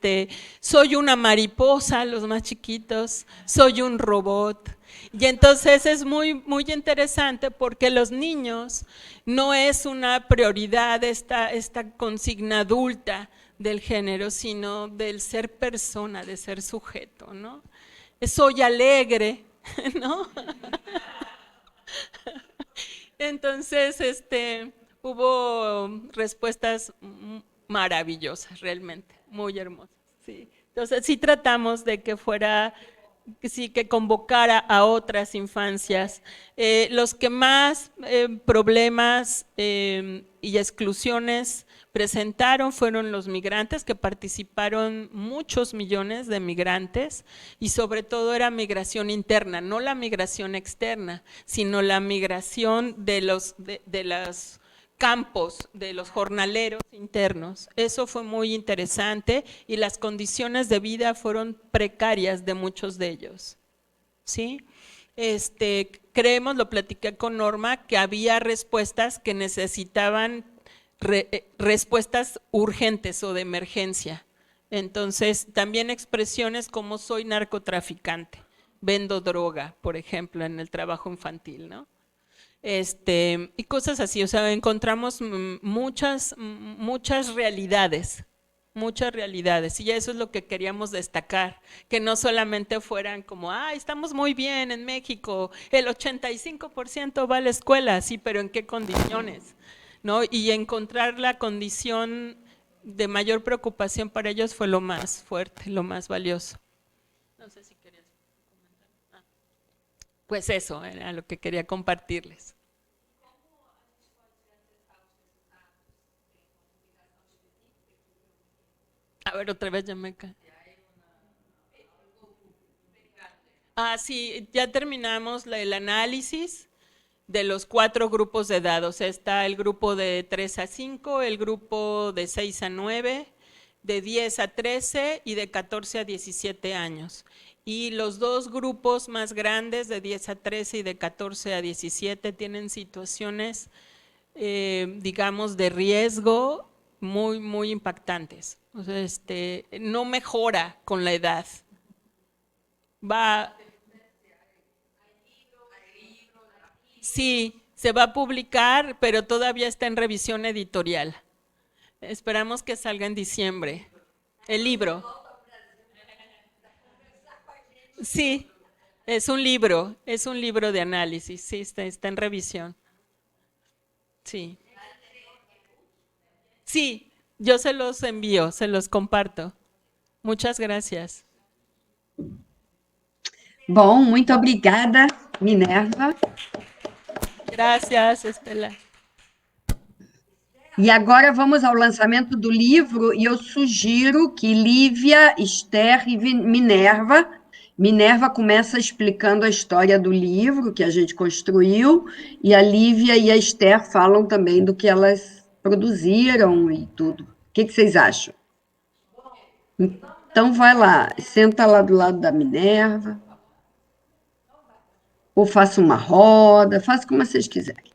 soy una mariposa, los más chiquitos, soy un robot. Y entonces es muy, muy interesante porque los niños no es una prioridad esta consigna adulta del género, sino del ser persona, de ser sujeto, ¿no? Soy alegre, ¿no? Entonces, hubo respuestas maravillosas, realmente, muy hermosas. Sí. Entonces, sí tratamos de que fuera, sí, que convocara a otras infancias. Los que más problemas y exclusiones presentaron fueron los migrantes, que participaron muchos millones de migrantes, y sobre todo era migración interna, no la migración externa, sino la migración de los campos, de los jornaleros internos. Eso fue muy interesante y las condiciones de vida fueron precarias de muchos de ellos, ¿sí? Creemos, lo platiqué con Norma, que había respuestas que necesitaban respuestas urgentes o de emergencia. Entonces, también expresiones como soy narcotraficante, vendo droga, por ejemplo, en el trabajo infantil, ¿no? Y cosas así, o sea, encontramos muchas realidades, y eso es lo que queríamos destacar, que no solamente fueran como, estamos muy bien en México, el 85% va a la escuela, sí, pero ¿en qué condiciones? ¿No? Y encontrar la condición de mayor preocupación para ellos fue lo más fuerte, lo más valioso. No sé si querías comentar. Pues eso era lo que quería compartirles. A ver, otra vez ya me cae. Sí, ya terminamos el análisis. de los 4 grupos de edad. O sea, está el grupo de 3 a 5, el grupo de 6 a 9, de 10 a 13 y de 14 a 17 años. Y los 2 grupos más grandes, de 10 a 13 y de 14 a 17, tienen situaciones, digamos, de riesgo muy, muy impactantes. O sea, no mejora con la edad. Sí, se va a publicar, pero todavía está en revisión editorial. Esperamos que salga en diciembre. El libro. Sí, es un libro de análisis, sí, está en revisión. Sí. Sí, yo se los envío, se los comparto. Muchas gracias. Bom, muito obrigada, Minerva. Gracias, Estela. E agora vamos ao lançamento do livro, e eu sugiro que Lívia, Esther e Minerva começa explicando a história do livro que a gente construiu, e a Lívia e a Esther falam também do que elas produziram e tudo. O que vocês acham? Então vai lá, senta lá do lado da Minerva, ou faça uma roda, faça como vocês quiserem.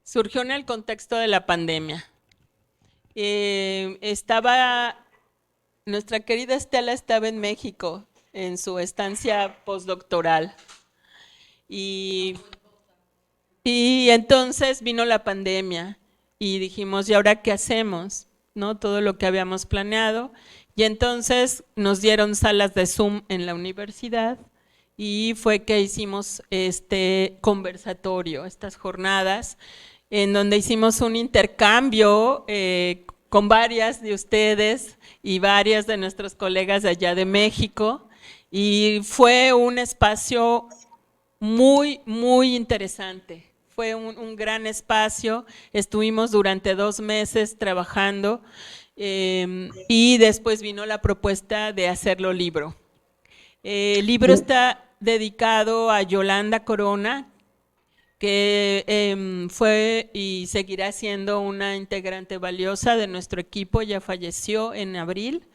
Surgió en el contexto de la pandemia. Nuestra querida Estela estaba en México en su estancia postdoctoral. Y entonces vino la pandemia y dijimos, ¿y ahora qué hacemos? ¿No? Todo lo que habíamos planeado. Y entonces nos dieron salas de Zoom en la universidad y fue que hicimos este conversatorio, estas jornadas, en donde hicimos un intercambio con varias de ustedes y varias de nuestros colegas de allá de México, y fue un espacio muy, muy interesante. Fue un gran espacio, estuvimos durante 2 meses trabajando y después vino la propuesta de hacerlo libro. El libro está dedicado a Yolanda Corona, que fue y seguirá siendo una integrante valiosa de nuestro equipo. Ya falleció en abril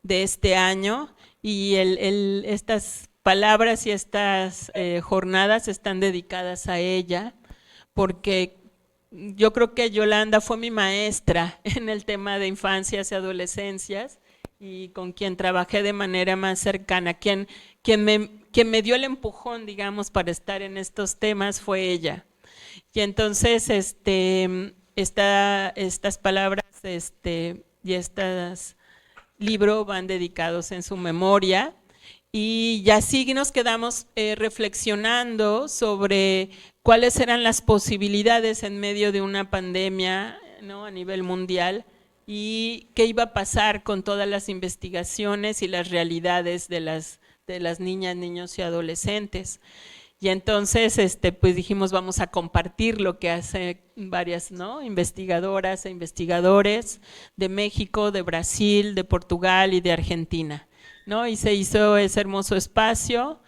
de este año, y estas palabras y estas jornadas están dedicadas a ella, porque yo creo que Yolanda fue mi maestra en el tema de infancias y adolescencias, y con quien trabajé de manera más cercana. Quien me dio el empujón, digamos, para estar en estos temas fue ella. Y entonces estas palabras y estos libros van dedicados en su memoria. Y así nos quedamos reflexionando sobre cuáles eran las posibilidades en medio de una pandemia, ¿no?, a nivel mundial, y qué iba a pasar con todas las investigaciones y las realidades de las niñas, niños y adolescentes. Y entonces pues dijimos, vamos a compartir lo que hacen varias, ¿no?, investigadoras e investigadores de México, de Brasil, de Portugal y de Argentina, ¿no? Y se hizo ese hermoso espacio.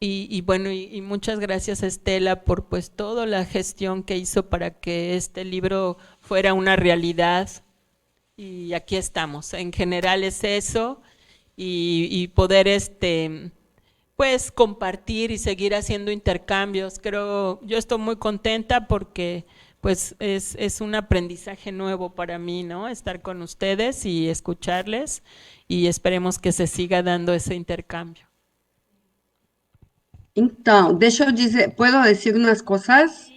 Y bueno, y muchas gracias a Estela por pues toda la gestión que hizo para que este libro fuera una realidad, y aquí estamos. En general es eso, y poder pues compartir y seguir haciendo intercambios. Yo estoy muy contenta porque pues es un aprendizaje nuevo para mí, ¿no?, estar con ustedes y escucharles, y esperemos que se siga dando ese intercambio. Então, deixa eu dizer, posso dizer umas coisas?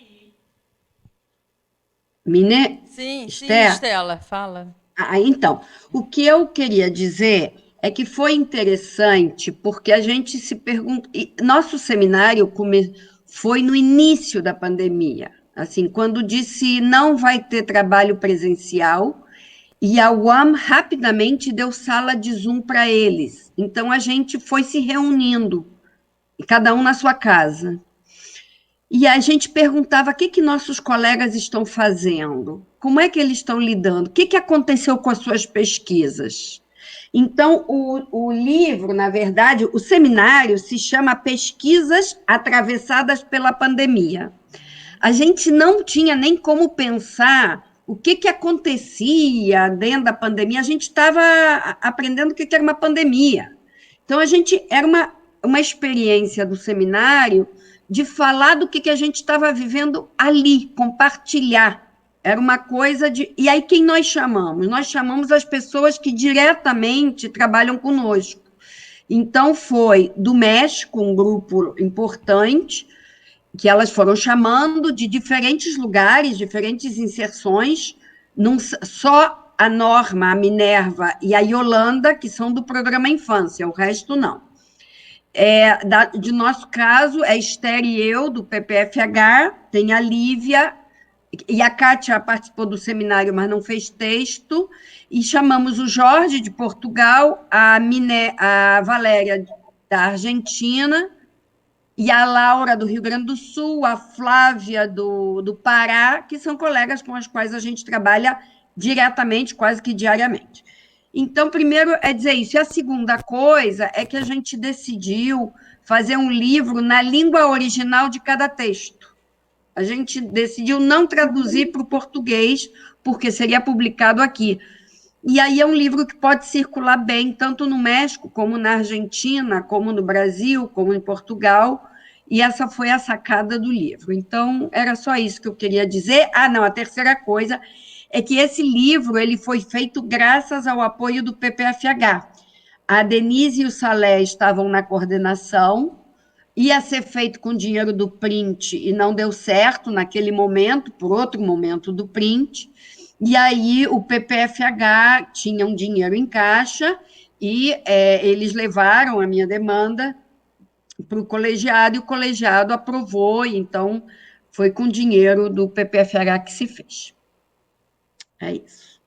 Sim, Esther? Estela, fala. Então, o que eu queria dizer é que foi interessante porque a gente se pergunta. Nosso seminário foi no início da pandemia, assim, quando disse não vai ter trabalho presencial, e a UAM rapidamente deu sala de Zoom para eles. Então, a gente foi se reunindo, cada um na sua casa. E a gente perguntava o que nossos colegas estão fazendo, como é que eles estão lidando, o que aconteceu com as suas pesquisas. Então, o livro, na verdade, o seminário se chama Pesquisas Atravessadas pela Pandemia. A gente não tinha nem como pensar o que acontecia dentro da pandemia. A gente estava aprendendo o que era uma pandemia. Então, a gente era uma experiência do seminário de falar do que a gente estava vivendo ali, compartilhar. Era uma coisa de. E aí, quem nós chamamos? Nós chamamos as pessoas que diretamente trabalham conosco. Então, foi do México, um grupo importante, que elas foram chamando de diferentes lugares, diferentes inserções, só a Norma, a Minerva e a Yolanda, que são do programa Infância, o resto não. De nosso caso, é Esther e eu, do PPFH, tem a Lívia, e a Kátia participou do seminário, mas não fez texto, e chamamos o Jorge, de Portugal, a Valéria, da Argentina, e a Laura, do Rio Grande do Sul, a Flávia, do Pará, que são colegas com as quais a gente trabalha diretamente, quase que diariamente. Então, primeiro é dizer isso. E a segunda coisa é que a gente decidiu fazer um livro na língua original de cada texto. A gente decidiu não traduzir para o português, porque seria publicado aqui. E aí é um livro que pode circular bem, tanto no México, como na Argentina, como no Brasil, como em Portugal, e essa foi a sacada do livro. Então, era só isso que eu queria dizer. Ah, não, a terceira coisa é que esse livro ele foi feito graças ao apoio do PPFH. A Denise e o Salé estavam na coordenação, ia ser feito com dinheiro do print e não deu certo naquele momento, por outro momento do print, e aí o PPFH tinha um dinheiro em caixa e eles levaram a minha demanda para o colegiado e o colegiado aprovou, então foi com dinheiro do PPFH que se fez. É isso.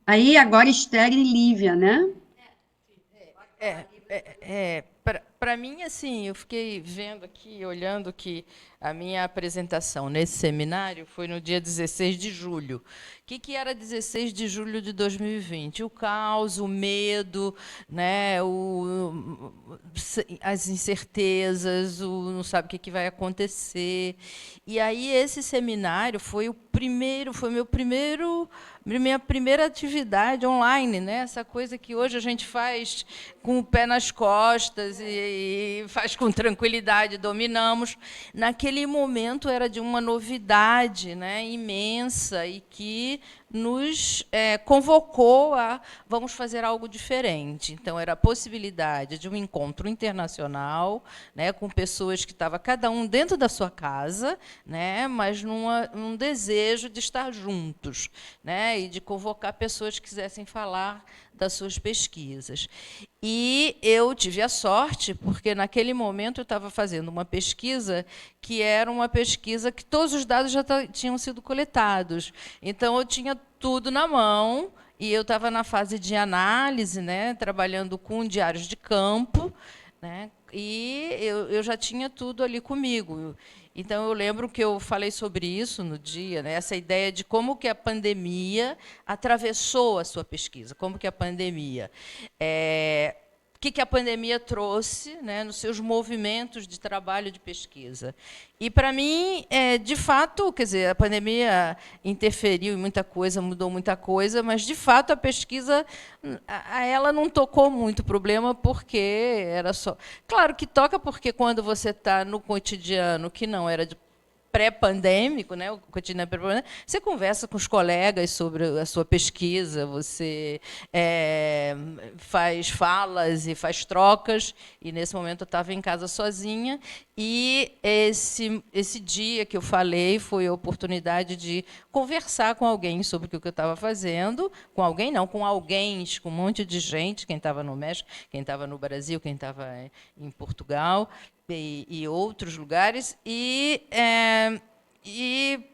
Aí agora Esther e Lívia, né? Para mim, assim, eu fiquei vendo aqui, olhando que a minha apresentação nesse seminário foi no dia 16 de julho. O que era 16 de julho de 2020? O caos, o medo, né, as incertezas, não sabe o que vai acontecer. E aí esse seminário foi minha primeira atividade online, né? Essa coisa que hoje a gente faz com o pé nas costas e faz com tranquilidade, dominamos. Naquele momento era de uma novidade, né, imensa e que nos convocou a vamos fazer algo diferente. Então, era a possibilidade de um encontro internacional, né, com pessoas que estavam cada um dentro da sua casa, né, mas num desejo de estar juntos, né, e de convocar pessoas que quisessem falar das suas pesquisas. E eu tive a sorte, porque naquele momento eu estava fazendo uma pesquisa que era uma pesquisa que todos os dados já tinham sido coletados. Então, eu tinha tudo na mão, e eu estava na fase de análise, né, trabalhando com diários de campo, né, e eu já tinha tudo ali comigo. Então, eu lembro que eu falei sobre isso no dia, né, essa ideia de como que a pandemia atravessou a sua pesquisa, como que a pandemia... o que a pandemia trouxe, né, nos seus movimentos de trabalho de pesquisa. E, para mim, de fato, quer dizer, a pandemia interferiu em muita coisa, mudou muita coisa, mas, de fato, a pesquisa a ela não tocou muito problema, porque era só... Claro que toca, porque quando você está no cotidiano, que não era de pré-pandêmico, né, o cotidiano pré-pandêmico, você conversa com os colegas sobre a sua pesquisa, você faz falas e faz trocas, e nesse momento eu estava em casa sozinha, e esse dia que eu falei foi a oportunidade de conversar com alguém sobre o que eu estava fazendo, com alguém não, com alguém, com um monte de gente, quem estava no México, quem estava no Brasil, quem estava em Portugal, e outros lugares, e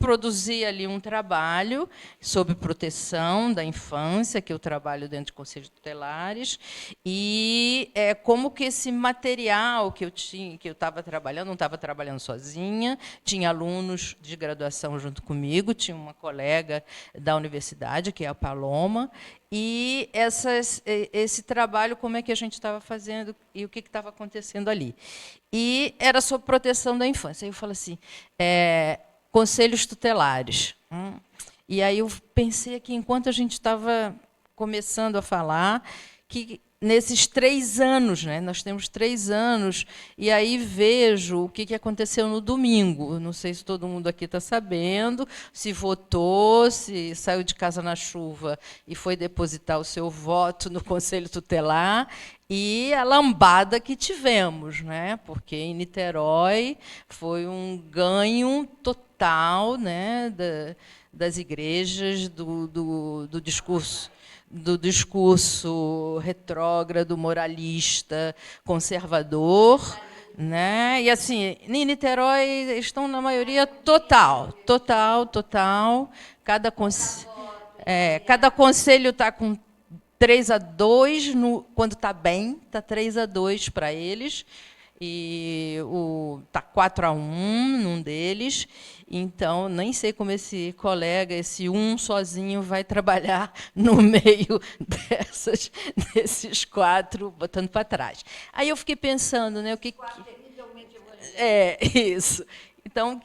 produzi ali um trabalho sobre proteção da infância, que eu trabalho dentro de conselhos tutelares, e como que esse material que eu tinha, que eu estava trabalhando, não estava trabalhando sozinha, tinha alunos de graduação junto comigo, tinha uma colega da universidade, que é a Paloma, e esse trabalho, como é que a gente estava fazendo e o que estava acontecendo ali. E era sobre proteção da infância. Aí eu falo assim, conselhos tutelares. E aí eu pensei aqui, enquanto a gente estava começando a falar, que nesses 3 anos, né, nós temos 3 anos, e aí vejo o que aconteceu no domingo. Não sei se todo mundo aqui está sabendo, se votou, se saiu de casa na chuva e foi depositar o seu voto no Conselho Tutelar, e a lambada que tivemos, né, porque em Niterói foi um ganho total, né, das igrejas, do discurso retrógrado, moralista, conservador, né? E assim, em Niterói estão na maioria total. Cada conselho está com 3-2 quando está bem, está 3-2 para eles. E está 4-1 num deles. Então, nem sei como esse colega, esse sozinho, vai trabalhar no meio desses 4, botando para trás. Aí eu fiquei pensando, né, o que isso. Então,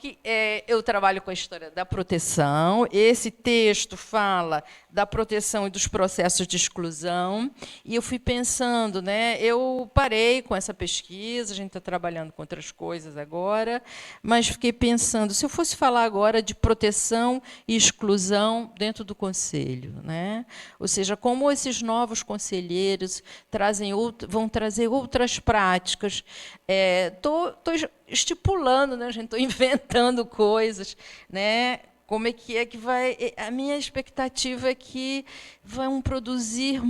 eu trabalho com a história da proteção. Esse texto fala da proteção e dos processos de exclusão. E eu fui pensando, né, eu parei com essa pesquisa, a gente está trabalhando com outras coisas agora, mas fiquei pensando, se eu fosse falar agora de proteção e exclusão dentro do conselho, né? Ou seja, como esses novos conselheiros vão trazer outras práticas. Estou estipulando, né, gente? Estou inventando coisas, né? Como é que vai? A minha expectativa é que vão produzir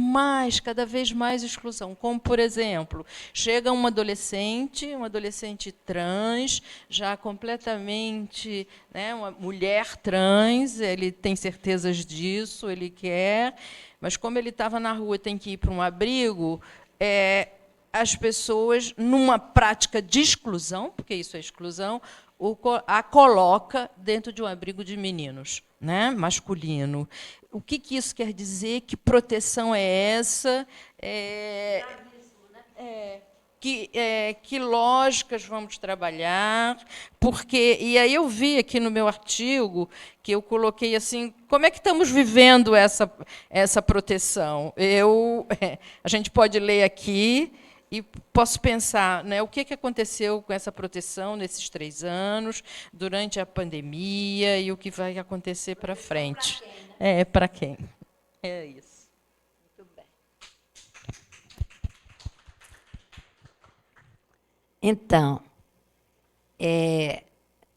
cada vez mais exclusão. Como, por exemplo, chega um adolescente trans, já completamente, né, uma mulher trans, ele tem certezas disso, ele quer, mas como ele estava na rua e tem que ir para um abrigo, as pessoas, numa prática de exclusão, porque isso é exclusão, a coloca dentro de um abrigo de meninos, né, masculino. O que isso quer dizer? Que proteção é essa? Que lógicas vamos trabalhar? E aí eu vi aqui no meu artigo, que eu coloquei assim, como é que estamos vivendo essa proteção? A gente pode ler aqui, e posso pensar, né, o que aconteceu com essa proteção nesses 3 anos, durante a pandemia, e o que vai acontecer para frente. Para quem? É isso. Muito bem. Então,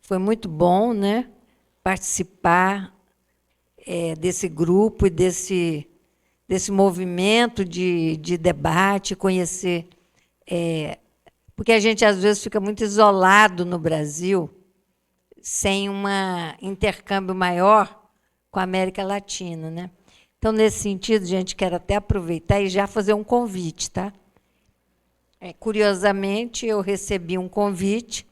foi muito bom, né, participar desse grupo e desse movimento de debate, conhecer. Porque a gente, às vezes, fica muito isolado no Brasil, sem um intercâmbio maior com a América Latina, né? Então, nesse sentido, gente, quero até aproveitar e já fazer um convite. Tá? Curiosamente, eu recebi um convite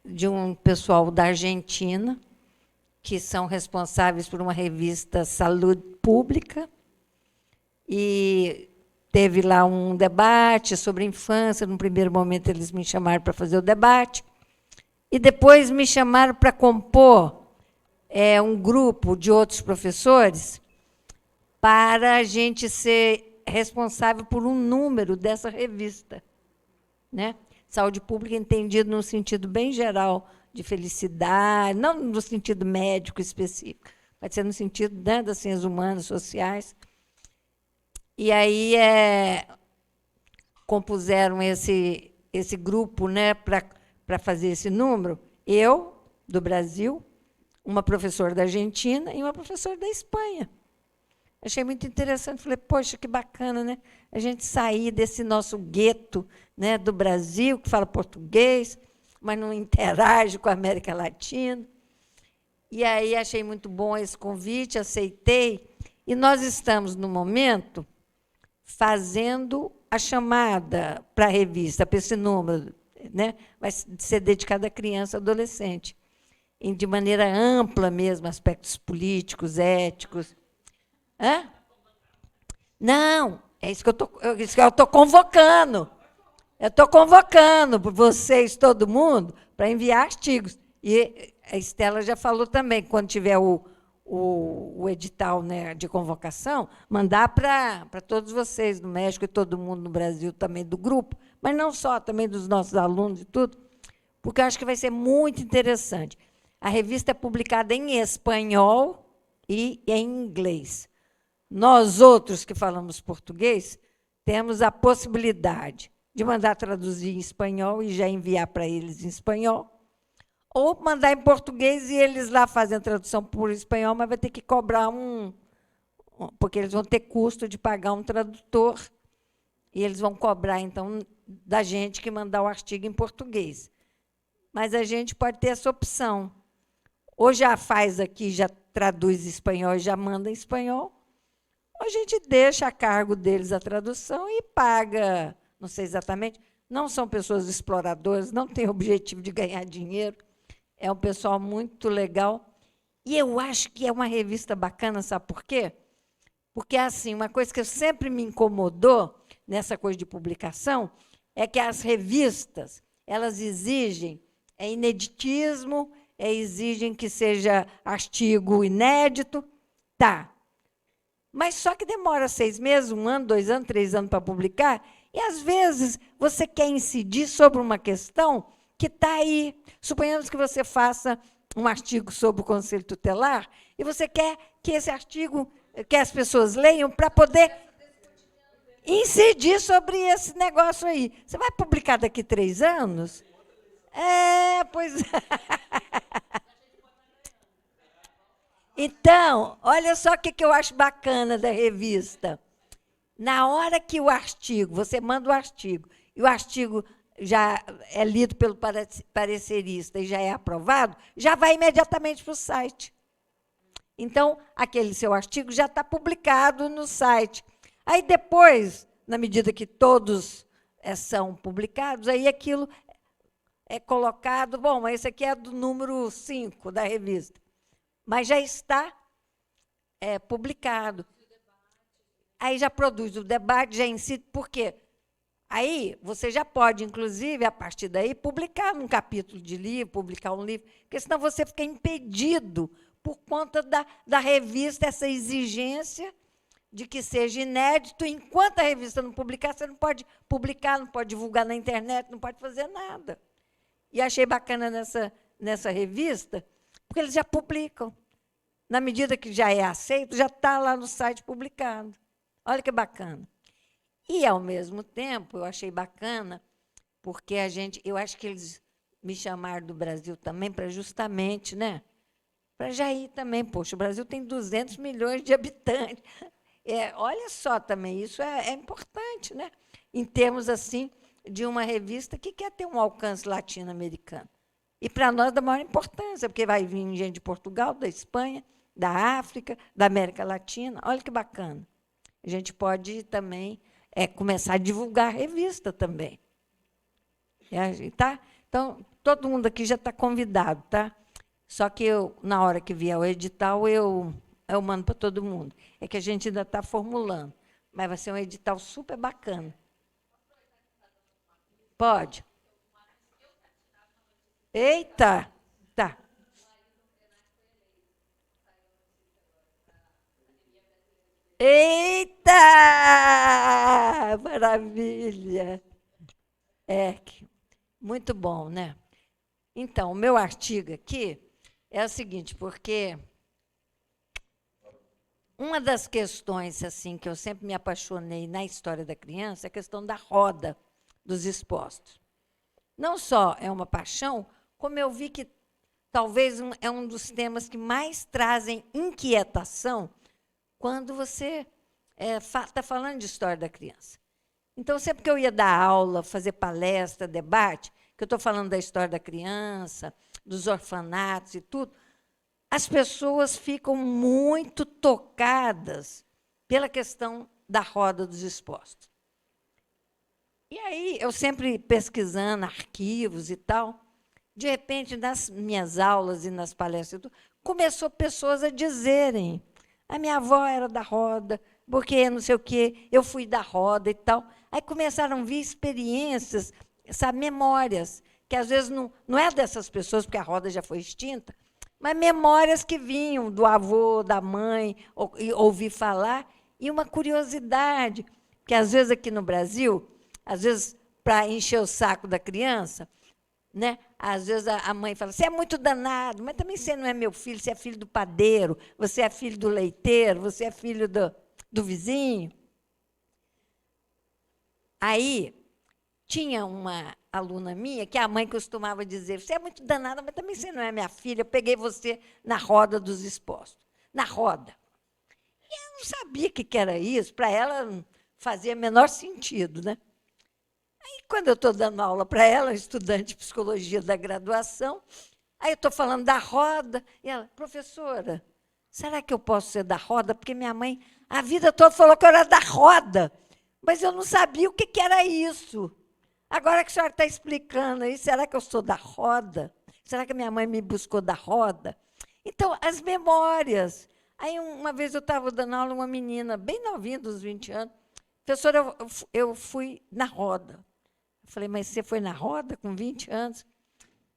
de um pessoal da Argentina, que são responsáveis por uma revista Saúde Pública, e teve lá um debate sobre infância. No primeiro momento, eles me chamaram para fazer o debate, e depois me chamaram para compor um grupo de outros professores para a gente ser responsável por um número dessa revista, né? Saúde Pública entendido no sentido bem geral de felicidade, não no sentido médico específico, pode ser no sentido, né, das ciências humanas, sociais. E aí compuseram esse grupo, né, para fazer esse número. Eu, do Brasil, uma professora da Argentina e uma professora da Espanha. Achei muito interessante. Falei, poxa, que bacana, né? A gente sair desse nosso gueto, né, do Brasil, que fala português, mas não interage com a América Latina. E aí achei muito bom esse convite, aceitei. E nós estamos, no momento, fazendo a chamada para a revista, para esse número, né? Vai ser dedicado à criança e adolescente, de maneira ampla mesmo, aspectos políticos, éticos. Hã? Não, é isso que eu estou convocando. Eu estou convocando por vocês, todo mundo, para enviar artigos. E a Estela já falou também, quando tiver o edital, né, de convocação, mandar para todos vocês no México e todo mundo no Brasil também, do grupo, mas não só, também dos nossos alunos e tudo, porque eu acho que vai ser muito interessante. A revista é publicada em espanhol e em inglês. Nós, outros que falamos português, temos a possibilidade de mandar traduzir em espanhol e já enviar para eles em espanhol, ou mandar em português e eles lá fazem a tradução por espanhol, mas vai ter que cobrar porque eles vão ter custo de pagar um tradutor, e eles vão cobrar, então, da gente que mandar o artigo em português. Mas a gente pode ter essa opção. Ou já faz aqui, já traduz em espanhol e já manda em espanhol, ou a gente deixa a cargo deles a tradução e paga, não sei exatamente, não são pessoas exploradoras, não têm objetivo de ganhar dinheiro, é um pessoal muito legal. E eu acho que é uma revista bacana, sabe por quê? Porque, assim, uma coisa que sempre me incomodou nessa coisa de publicação é que as revistas, elas exigem ineditismo, exigem que seja artigo inédito, tá. Mas só que demora 6 meses, 1 ano, 2 anos, 3 anos para publicar, e, às vezes, você quer incidir sobre uma questão que está aí. Suponhamos que você faça um artigo sobre o Conselho Tutelar e você quer que esse artigo, que as pessoas leiam para poder incidir sobre esse negócio aí. Você vai publicar daqui 3 anos? Pois Então, olha só o que eu acho bacana da revista. Na hora que o artigo, você manda o artigo, e o artigo já é lido pelo parecerista e já é aprovado, já vai imediatamente para o site. Então, aquele seu artigo já está publicado no site. Aí, depois, na medida que todos são publicados, aí aquilo é colocado, bom, esse aqui é do número 5 da revista, mas já está publicado. Aí já produz o debate, já incide, por quê? Aí você já pode, inclusive, a partir daí, publicar um capítulo de livro, publicar um livro, porque senão você fica impedido por conta da revista, essa exigência de que seja inédito. Enquanto a revista não publicar, você não pode publicar, não pode divulgar na internet, não pode fazer nada. E achei bacana nessa revista, porque eles já publicam. Na medida que já é aceito, já está lá no site publicado. Olha que bacana. E, ao mesmo tempo, eu achei bacana, porque eu acho que eles me chamaram do Brasil também para justamente, né? Para já ir também. Poxa, o Brasil tem 200 milhões de habitantes. Olha só também, isso é importante, né? Em termos, assim, de uma revista que quer ter um alcance latino-americano. E, para nós, da maior importância, porque vai vir gente de Portugal, da Espanha, da África, da América Latina. Olha que bacana. A gente pode também começar a divulgar a revista também. Tá? Então, todo mundo aqui já está convidado, tá? Só que na hora que vier o edital, eu mando para todo mundo. É que a gente ainda está formulando, mas vai ser um edital super bacana. Pode? Eita! Tá. Eita! Maravilha! Muito bom, né? Então, o meu artigo aqui é o seguinte, porque uma das questões assim que eu sempre me apaixonei na história da criança é a questão da roda dos expostos. Não só é uma paixão, como eu vi que talvez é um dos temas que mais trazem inquietação quando você está falando de história da criança. Então, sempre que eu ia dar aula, fazer palestra, debate, que que eu estou falando da história da criança, dos orfanatos e tudo, as pessoas ficam muito tocadas pela questão da roda dos expostos. E aí, eu sempre pesquisando arquivos e tal, de repente, nas minhas aulas e nas palestras, começou pessoas a dizerem: a minha avó era da roda, porque não sei o quê, eu fui da roda e tal. Aí começaram a vir experiências, sabe, memórias, que às vezes não é dessas pessoas, porque a roda já foi extinta, mas memórias que vinham do avô, da mãe, ouvir falar, e uma curiosidade, porque às vezes aqui no Brasil, às vezes para encher o saco da criança, né? Às vezes a mãe fala: você é muito danado, mas também você não é meu filho, você é filho do padeiro, você é filho do leiteiro, você é filho do vizinho. Aí, tinha uma aluna minha que a mãe costumava dizer: você é muito danada, mas também você não é minha filha, eu peguei você na roda dos expostos. Na roda. E eu não sabia o que era isso, para ela não fazia o menor sentido, né? Aí, quando eu estou dando aula para ela, estudante de psicologia da graduação, aí eu estou falando da roda, e ela: professora, será que eu posso ser da roda? Porque minha mãe, a vida toda, falou que eu era da roda, mas eu não sabia o que era isso. Agora que a senhora está explicando aí, será que eu sou da roda? Será que minha mãe me buscou da roda? Então, as memórias. Aí, uma vez eu estava dando aula a uma menina, bem novinha, dos 20 anos. Professora, eu fui na roda. Eu falei: mas você foi na roda com 20 anos?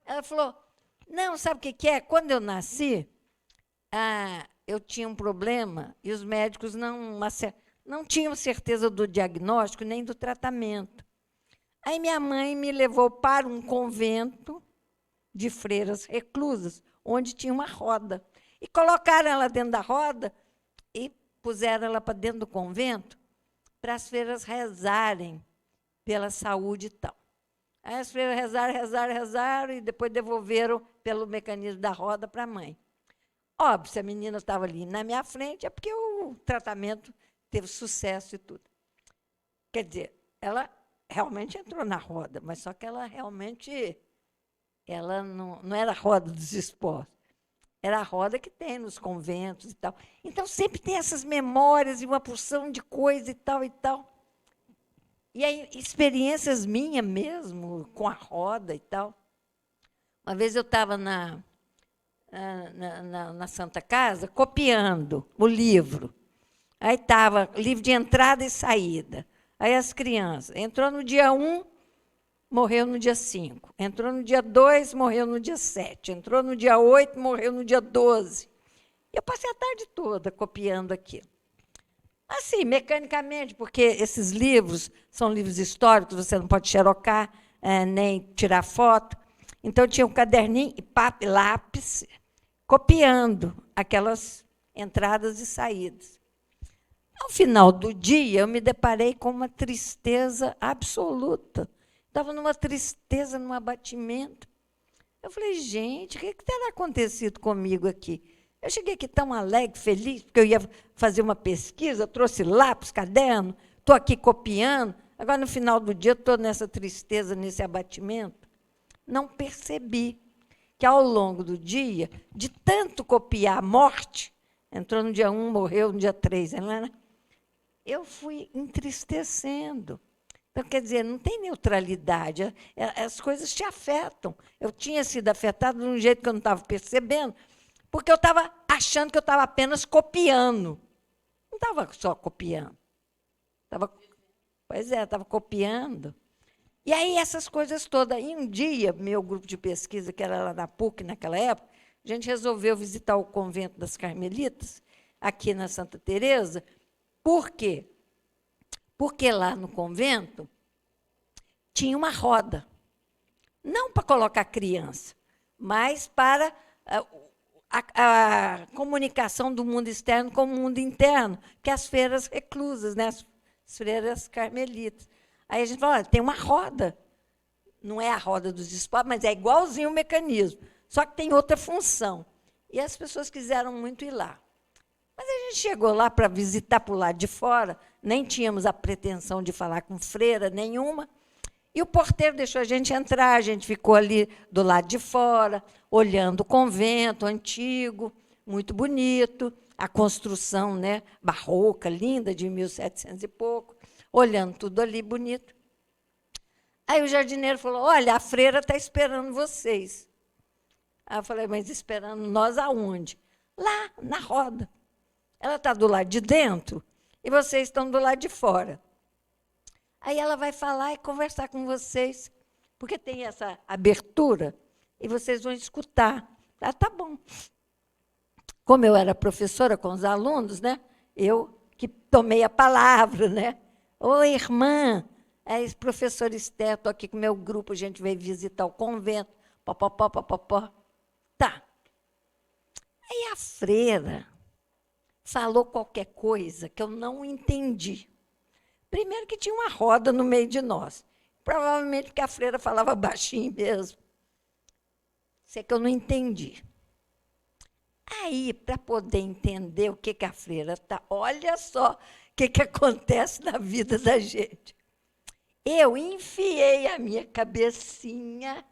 Ela falou: não, sabe o que é? Quando eu nasci, eu tinha um problema e os médicos não tinham certeza do diagnóstico nem do tratamento. Aí minha mãe me levou para um convento de freiras reclusas, onde tinha uma roda. E colocaram ela dentro da roda e puseram ela para dentro do convento para as freiras rezarem pela saúde e tal. Aí as freiras rezaram e depois devolveram pelo mecanismo da roda para a mãe. Óbvio, se a menina estava ali na minha frente, é porque o tratamento teve sucesso e tudo. Quer dizer, ela realmente entrou na roda, mas só que ela realmente não era a roda dos expostos. Era a roda que tem nos conventos e tal. Então, sempre tem essas memórias e uma porção de coisa e tal e tal. E aí, experiências minhas mesmo, com a roda e tal. Uma vez eu estava na Santa Casa, copiando o livro. Aí estava livro de entrada e saída. Aí as crianças, entrou no dia 1, morreu no dia 5. Entrou no dia 2, morreu no dia 7. Entrou no dia 8, morreu no dia 12. E eu passei a tarde toda copiando aquilo. Assim, mecanicamente, porque esses livros são livros históricos, você não pode xerocar, nem tirar foto. Então, tinha um caderninho e lápis, copiando aquelas entradas e saídas. Ao final do dia, eu me deparei com uma tristeza absoluta. Estava numa tristeza, num abatimento. Eu falei: gente, o que terá acontecido comigo aqui? Eu cheguei aqui tão alegre, feliz, porque eu ia fazer uma pesquisa, trouxe lápis, caderno, estou aqui copiando. Agora, no final do dia, estou nessa tristeza, nesse abatimento. Não percebi que, ao longo do dia, de tanto copiar a morte, entrou no dia 1, morreu no dia 3, né? Eu fui entristecendo. Então, quer dizer, não tem neutralidade, as coisas te afetam. Eu tinha sido afetada de um jeito que eu não estava percebendo, porque eu estava achando que eu estava apenas copiando. Não estava só copiando. Estava copiando. E aí, essas coisas todas. E um dia, meu grupo de pesquisa, que era lá na PUC, naquela época, a gente resolveu visitar o convento das Carmelitas, aqui na Santa Teresa. Por quê? Porque lá no convento tinha uma roda. Não para colocar criança, mas para a comunicação do mundo externo com o mundo interno, que é as freiras reclusas, né? As freiras carmelitas. Aí a gente falou: olha, tem uma roda. Não é a roda dos expostos, mas é igualzinho o mecanismo, só que tem outra função. E as pessoas quiseram muito ir lá. Mas a gente chegou lá para visitar por lá de fora, nem tínhamos a pretensão de falar com freira nenhuma, E o porteiro deixou a gente entrar, a gente ficou ali do lado de fora, olhando o convento antigo, muito bonito, a construção, né, barroca, linda, de 1700 e pouco, olhando tudo ali bonito. Aí o jardineiro falou, olha, a freira está esperando vocês. Aí eu falei, mas esperando nós aonde? Lá, na roda. Ela está do lado de dentro e vocês estão do lado de fora. Aí ela vai falar e conversar com vocês, porque tem essa abertura, e vocês vão escutar. Ah, tá bom. Como eu era professora com os alunos, né, eu que tomei a palavra, né? Oi, irmã, é esse professor Esther, estou aqui com o meu grupo, a gente veio visitar o convento, popopó, popopó. Tá. Aí a freira falou qualquer coisa que eu não entendi. Primeiro que tinha uma roda no meio de nós. Provavelmente porque a freira falava baixinho mesmo. Isso é que eu não entendi. Aí, para poder entender o que a freira está, olha só o que acontece na vida da gente. Eu enfiei a minha cabecinha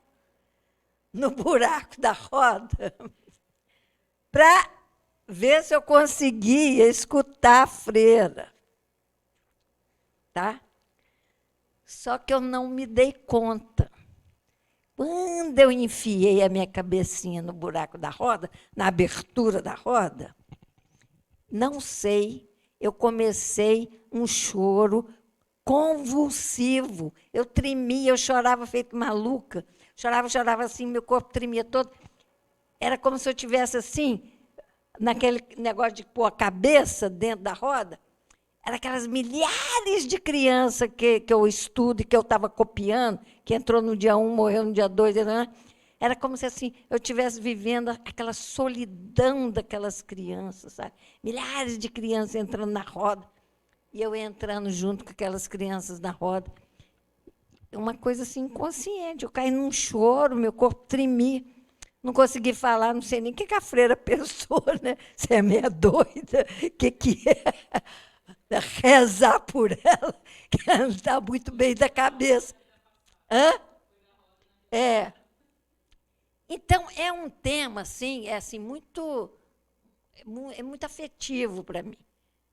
no buraco da roda para ver se eu conseguia escutar a freira. Tá? Só que eu não me dei conta. Quando eu enfiei a minha cabecinha no buraco da roda, na abertura da roda, não sei, eu comecei um choro convulsivo. Eu tremia, eu chorava feito maluca. Chorava assim, meu corpo tremia todo. Era como se eu tivesse assim, naquele negócio de pôr a cabeça dentro da roda. Era aquelas milhares de crianças que eu estudo e que eu estava copiando, que entrou no dia 1, morreu no dia 2. Era como se assim, eu estivesse vivendo aquela solidão daquelas crianças, sabe? Milhares de crianças entrando na roda, e eu entrando junto com aquelas crianças na roda. Uma coisa assim, inconsciente. Eu caí num choro, meu corpo tremia. Não consegui falar, não sei nem o que a freira pensou, né? Você é meia doida, o que é? Rezar por ela, que ela não está muito bem da cabeça. Hã? É. Então, é um tema, assim, muito afetivo para mim.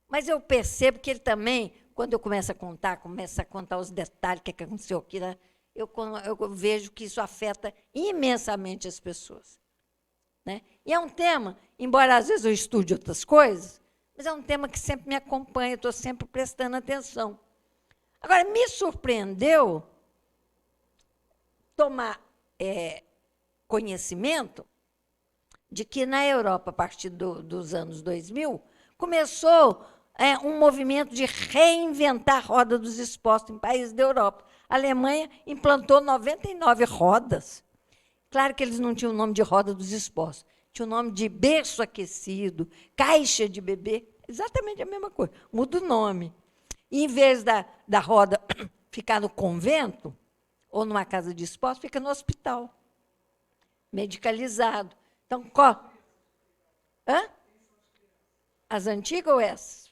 Mas eu percebo que ele também, quando eu começo a contar os detalhes, o que aconteceu aqui, né, eu vejo que isso afeta imensamente as pessoas. Né? E é um tema, embora às vezes eu estude outras coisas, mas é um tema que sempre me acompanha, eu estou sempre prestando atenção. Agora, me surpreendeu tomar conhecimento de que, na Europa, a partir dos anos 2000, começou um movimento de reinventar a roda dos expostos em países da Europa. A Alemanha implantou 99 rodas. Claro que eles não tinham o nome de roda dos expostos. Tinha o nome de berço aquecido, caixa de bebê, exatamente a mesma coisa, muda o nome. E, em vez da roda ficar no convento, ou numa casa de esposa, fica no hospital, medicalizado. Então, qual? Hã? As antigas ou essas?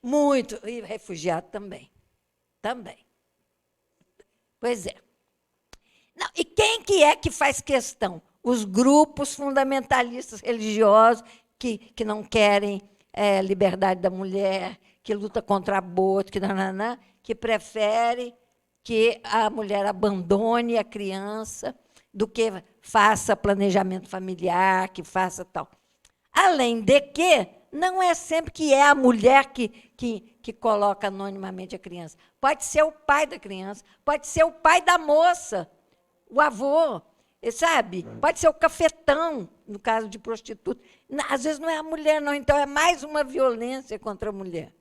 Muito, e refugiado também. Também. Pois é. Não, e quem que é que faz questão? Os grupos fundamentalistas religiosos que não querem liberdade da mulher, que luta contra aborto, que prefere que a mulher abandone a criança do que faça planejamento familiar, que faça tal. Além de que não é sempre que é a mulher que coloca anonimamente a criança. Pode ser o pai da criança, pode ser o pai da moça, o avô, sabe? Pode ser o cafetão, no caso de prostituta. Às vezes não é a mulher, não. Então, é mais uma violência contra a mulher.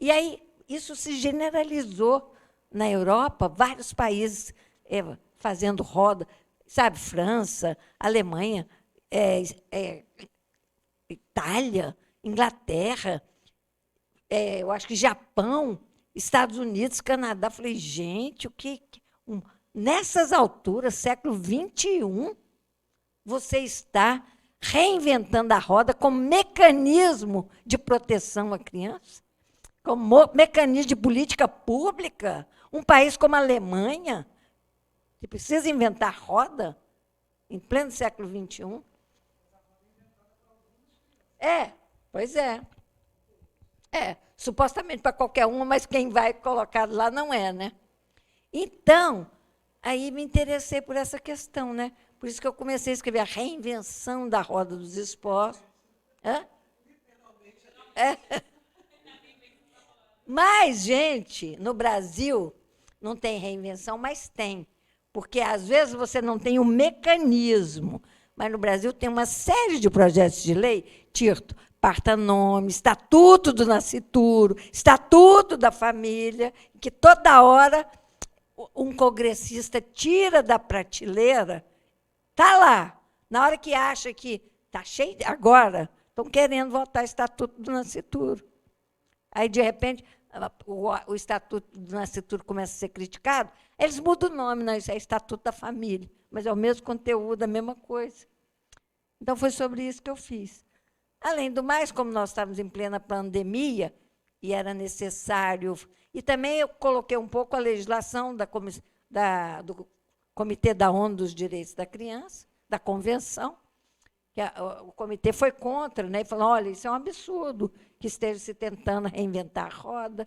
E aí, isso se generalizou na Europa, vários países fazendo roda, sabe? França, Alemanha, Itália, Inglaterra, eu acho que Japão, Estados Unidos, Canadá. Falei, gente, o que... Nessas alturas, século XXI, você está reinventando a roda como mecanismo de proteção à criança? como mecanismo de política pública, um país como a Alemanha, que precisa inventar roda em pleno século XXI. Pois é. Supostamente para qualquer um, mas quem vai colocado lá não é, né? Então, aí me interessei por essa questão, né? Por isso que eu comecei a escrever a reinvenção da roda dos esportes. Mas, gente, no Brasil não tem reinvenção, mas tem. Porque, às vezes, você não tem o mecanismo. Mas no Brasil tem uma série de projetos de lei, Tirto, parta-nome, Estatuto do Nascituro, Estatuto da Família, que toda hora um congressista tira da prateleira, está lá. Na hora que acha que está cheio, agora estão querendo votar Estatuto do Nascituro. Aí, de repente, o Estatuto do Nascituro começa a ser criticado, eles mudam o nome, não, isso é Estatuto da Família, mas é o mesmo conteúdo, a mesma coisa. Então, foi sobre isso que eu fiz. Além do mais, como nós estávamos em plena pandemia, e era necessário... E também eu coloquei um pouco a legislação do Comitê da ONU dos Direitos da Criança, da Convenção, que o comitê foi contra, né, e falou, olha, isso é um absurdo que esteja se tentando reinventar a roda,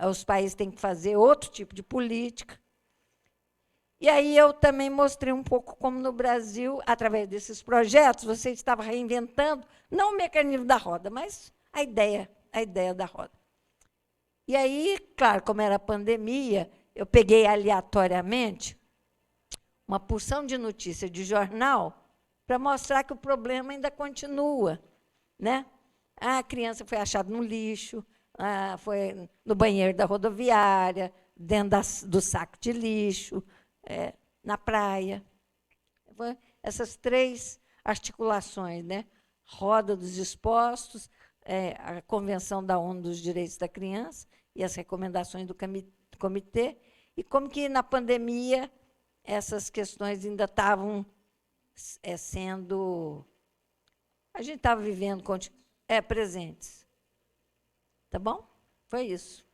os países têm que fazer outro tipo de política. E aí eu também mostrei um pouco como no Brasil, através desses projetos, você estava reinventando, não o mecanismo da roda, mas a ideia da roda. E aí, claro, como era pandemia, eu peguei aleatoriamente uma porção de notícias de jornal para mostrar que o problema ainda continua, né? A criança foi achada no lixo, foi no banheiro da rodoviária, dentro do saco de lixo, na praia. Essas 3 articulações, né? Roda dos expostos, a Convenção da ONU dos Direitos da Criança e as recomendações do comitê, e como que, na pandemia, essas questões ainda estavam sendo... A gente estava vivendo presentes. Tá bom? Foi isso.